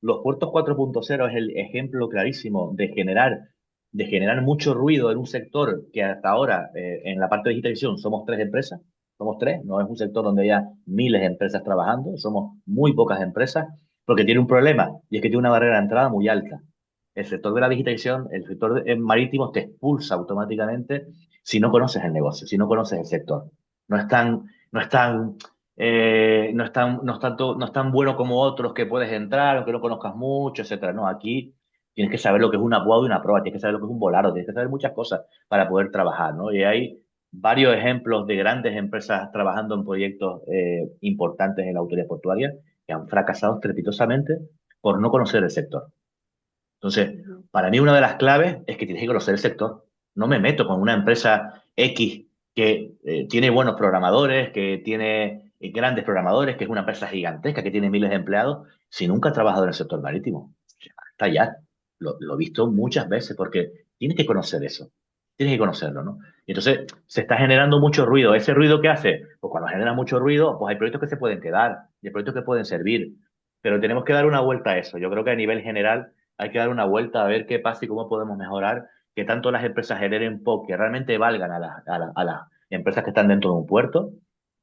Los puertos 4.0 es el ejemplo clarísimo de generar mucho ruido en un sector que hasta ahora, en la parte de digitalización, somos tres empresas. Somos tres, no es un sector donde haya miles de empresas trabajando, somos muy pocas empresas, porque tiene un problema, y es que tiene una barrera de entrada muy alta. El sector de la digitalización, el sector marítimo te expulsa automáticamente si no conoces el negocio, si no conoces el sector. No es tan, no es tan, no es tan bueno como otros que puedes entrar, aunque no conozcas mucho, etcétera. No, aquí tienes que saber lo que es una BUAU y una proa, tienes que saber lo que es un volaro, tienes que saber muchas cosas para poder trabajar, ¿no? Y hay varios ejemplos de grandes empresas trabajando en proyectos importantes en la autoridad portuaria que han fracasado estrepitosamente por no conocer el sector. Entonces, Ujú. para mí una de las claves es que tienes que conocer el sector. No me meto con una empresa X que tiene buenos programadores, que tiene grandes programadores, que es una empresa gigantesca, que tiene miles de empleados, si nunca ha trabajado en el sector marítimo. Está ya. Lo he visto muchas veces porque tienes que conocer eso. Tienes que conocerlo, ¿no? Y entonces se está generando mucho ruido. ¿Ese ruido qué hace? Pues cuando genera mucho ruido, pues hay proyectos que se pueden quedar y hay proyectos que pueden servir. Pero tenemos que dar una vuelta a eso. Yo creo que a nivel general hay que dar una vuelta a ver qué pasa y cómo podemos mejorar que tanto las empresas generen POC que realmente valgan a las empresas que están dentro de un puerto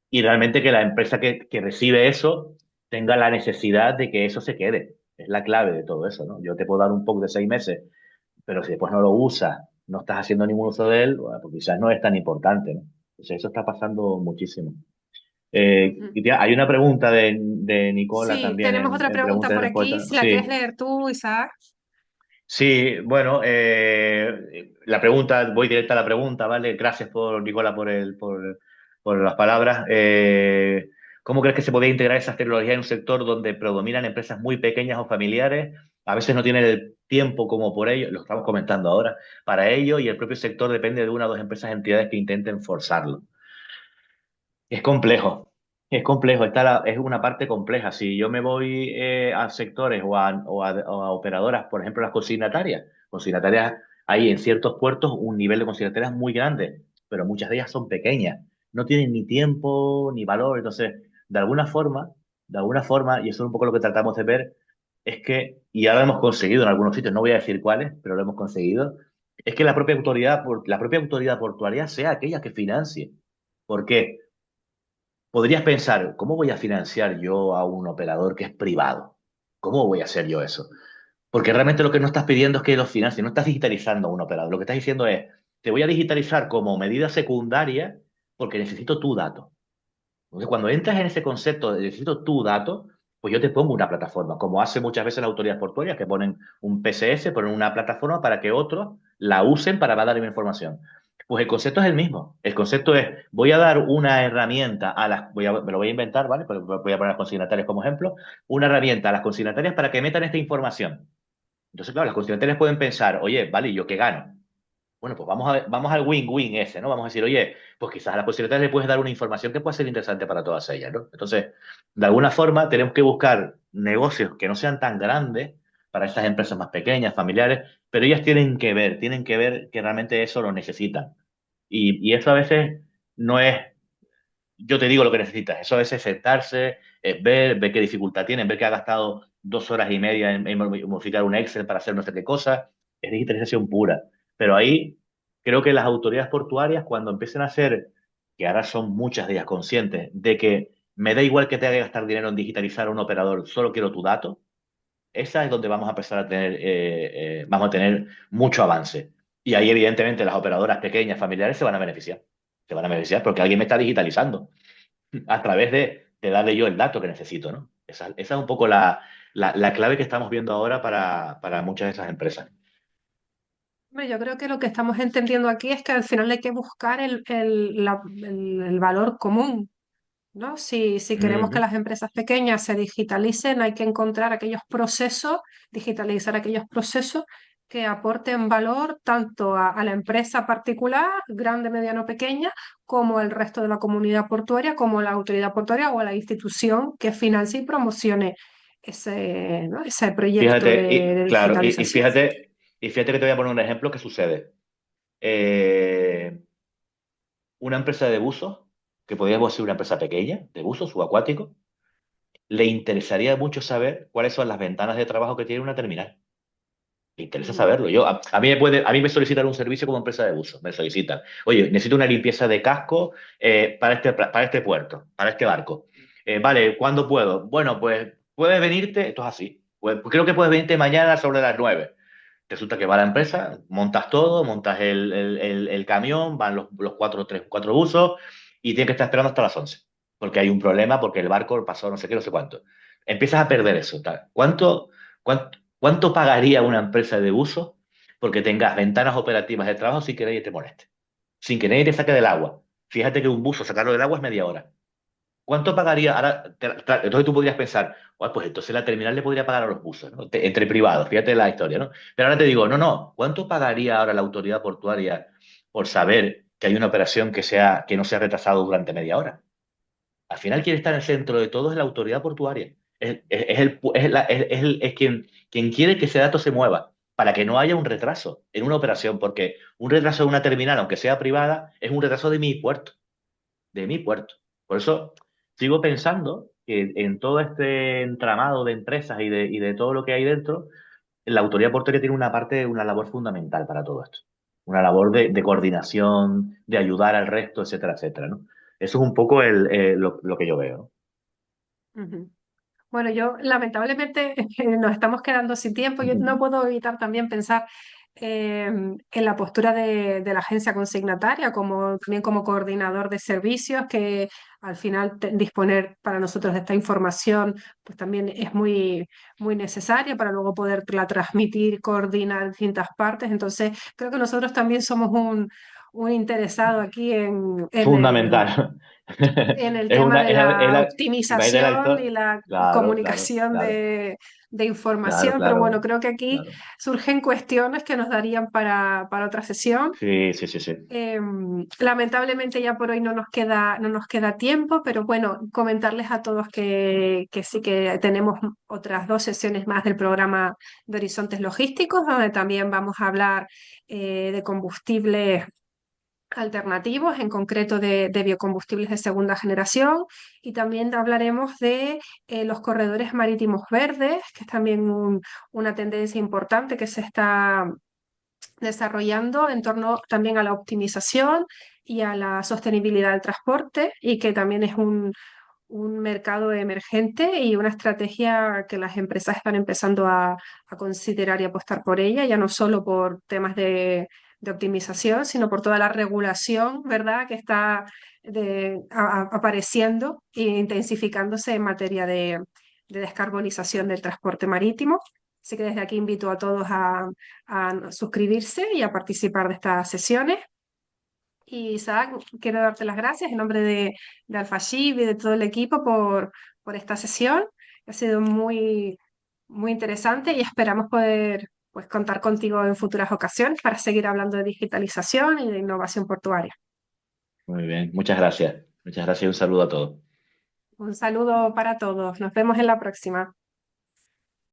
y realmente que la empresa que recibe eso tenga la necesidad de que eso se quede. Es la clave de todo eso, ¿no? Yo te puedo dar un POC de 6 meses, pero si después no lo usas, no estás haciendo ningún uso de él, bueno, pues quizás no es tan importante, ¿no? Entonces eso está pasando muchísimo. Ujú. Hay una pregunta de Nicola Sí, también tenemos otra en pregunta preguntas y por aquí, respuestas. si la quieres Sí. leer tú, Isaac. Sí, bueno, la pregunta, voy directa a la pregunta, ¿vale? Gracias por, Nicola, por las palabras. ¿Cómo crees que se podría integrar esas tecnologías en un sector donde predominan empresas muy pequeñas o familiares? A veces no tienen el tiempo como por ello, lo estamos comentando ahora, para ello, y el propio sector depende de una o dos empresas, entidades que intenten forzarlo. Es complejo, es complejo, es una parte compleja. Si yo me voy a sectores o a operadoras, por ejemplo, las consignatarias hay en ciertos puertos un nivel de consignatarias muy grande, pero muchas de ellas son pequeñas, no tienen ni tiempo ni valor. Entonces, de alguna forma, y eso es un poco lo que tratamos de ver, es que, y ahora lo hemos conseguido en algunos sitios, no voy a decir cuáles, pero lo hemos conseguido, es que la propia autoridad portuaria sea aquella que financie. ¿Por qué? Podrías pensar, ¿cómo voy a financiar yo a un operador que es privado? ¿Cómo voy a hacer yo eso? Porque realmente lo que no estás pidiendo es que los financie, no estás digitalizando a un operador. Lo que estás diciendo es, te voy a digitalizar como medida secundaria porque necesito tu dato. Entonces, cuando entras en ese concepto de necesito tu dato, pues yo te pongo una plataforma, como hace muchas veces las autoridades portuarias, que ponen un PSS, ponen una plataforma para que otros la usen para dar información. Pues el concepto es el mismo. El concepto es, voy a dar una herramienta me lo voy a inventar, ¿vale? Pero voy a poner a las consignatarias como ejemplo, una herramienta a las consignatarias para que metan esta información. Entonces, claro, las consignatarias pueden pensar, oye, vale, ¿y yo qué gano? Bueno, pues vamos al win-win ese, ¿no? Vamos a decir, oye, pues quizás a las posibilidades le puedes dar una información que pueda ser interesante para todas ellas, ¿no? Entonces, de alguna forma, tenemos que buscar negocios que no sean tan grandes para estas empresas más pequeñas, familiares, pero ellas tienen que ver que realmente eso lo necesitan. Y eso a veces no es, yo te digo lo que necesitas, eso a veces es sentarse, es ver qué dificultad tienen, ver que ha gastado 2 horas y media en modificar un Excel para hacer no sé qué cosa, es digitalización pura. Pero ahí creo que las autoridades portuarias, cuando empiecen a hacer, que ahora son muchas de ellas conscientes, de que me da igual que te haga gastar dinero en digitalizar a un operador, solo quiero tu dato, esa es donde vamos a empezar a tener, vamos a tener mucho avance. Y ahí, evidentemente, las operadoras pequeñas, familiares, se van a beneficiar. Se van a beneficiar porque alguien me está digitalizando a través de darle yo el dato que necesito, ¿no? Esa es un poco la clave que estamos viendo ahora para muchas de esas empresas. Hombre, yo creo que lo que estamos entendiendo aquí es que al final hay que buscar el valor común, ¿no? Si queremos que Ujú. las empresas pequeñas se digitalicen, hay que encontrar aquellos procesos, digitalizar aquellos procesos que aporten valor tanto a la empresa particular, grande, mediano, pequeña, como el resto de la comunidad portuaria, como la autoridad portuaria o a la institución que financie y promocione ese, ¿no? ese proyecto Fíjate, de claro, digitalización. y fíjate que te voy a poner un ejemplo que sucede. Una empresa de buzos, que podríamos ser una empresa pequeña, de buzos subacuáticos, le interesaría mucho saber cuáles son las ventanas de trabajo que tiene una terminal. Me interesa Ujú, saberlo. A mí me solicitan un servicio como empresa de buzos. Me solicitan. Oye, necesito una limpieza de casco para este puerto, para este barco. Vale, ¿cuándo puedo? Bueno, pues puedes venirte, esto es así. Pues, creo que puedes venirte mañana sobre las 9. Resulta que va la empresa, montas todo, montas el camión, van los cuatro buzos y tienes que estar esperando hasta las 11. Porque hay un problema, porque el barco pasó no sé qué, no sé cuánto. Empiezas a perder eso. Tal. ¿Cuánto pagaría una empresa de buzo porque tengas ventanas operativas de trabajo sin que nadie te moleste? Sin que nadie te saque del agua. Fíjate que un buzo sacarlo del agua es media hora. ¿Cuánto pagaría? Ahora, entonces tú podrías pensar, "Guau, pues entonces la terminal le podría pagar a los buzos, ¿no? Entre privados, fíjate la historia, ¿no? Pero ahora te digo, no, no, ¿cuánto pagaría ahora la autoridad portuaria por saber que hay una operación que no se ha retrasado durante media hora? Al final quien está en el centro de todo es la autoridad portuaria. Es quien quiere que ese dato se mueva para que no haya un retraso en una operación, porque un retraso en una terminal, aunque sea privada, es un retraso de mi puerto. Por eso sigo pensando que en todo este entramado de empresas y de todo lo que hay dentro, la autoridad portuaria tiene una parte, una labor fundamental para todo esto. Una labor de coordinación, de ayudar al resto, etcétera, etcétera, ¿no? Eso es un poco lo que yo veo. ujú. Bueno, yo lamentablemente nos estamos quedando sin tiempo. Yo no ¿No? puedo evitar también pensar en la postura de la agencia consignataria, como, también como coordinador de servicios, que al final disponer para nosotros de esta información, pues también es muy necesaria para luego poderla transmitir, coordinar distintas partes. Entonces, creo que nosotros también somos un interesado aquí Fundamental. en el tema de la Imagínate el optimización y actor. la Claro, claro, comunicación claro, de claro, información, pero bueno, claro, creo que aquí claro. surgen cuestiones que nos darían para otra sesión. Sí, sí, sí, sí. Lamentablemente ya por hoy no nos queda tiempo, pero bueno, comentarles a todos que sí que tenemos otras dos sesiones más del programa de Horizontes Logísticos, donde también vamos a hablar de combustibles alternativos, en concreto de biocombustibles de segunda generación, y también hablaremos de los corredores marítimos verdes, que es también una tendencia importante que se está desarrollando en torno también a la optimización y a la sostenibilidad del transporte, y que también es un mercado emergente y una estrategia que las empresas están empezando a considerar y apostar por ella, ya no solo por temas de optimización, sino por toda la regulación, ¿verdad?, que está apareciendo e intensificándose en materia de descarbonización del transporte marítimo. Así que desde aquí invito a todos a suscribirse y a participar de estas sesiones. Y Isaac, quiero darte las gracias en nombre de AlphaShip y de todo el equipo por esta sesión. Ha sido muy interesante y esperamos poder, pues, contar contigo en futuras ocasiones para seguir hablando de digitalización y de innovación portuaria. Muy bien, muchas gracias. Muchas gracias y un saludo a todos. Un saludo para todos. Nos vemos en la próxima.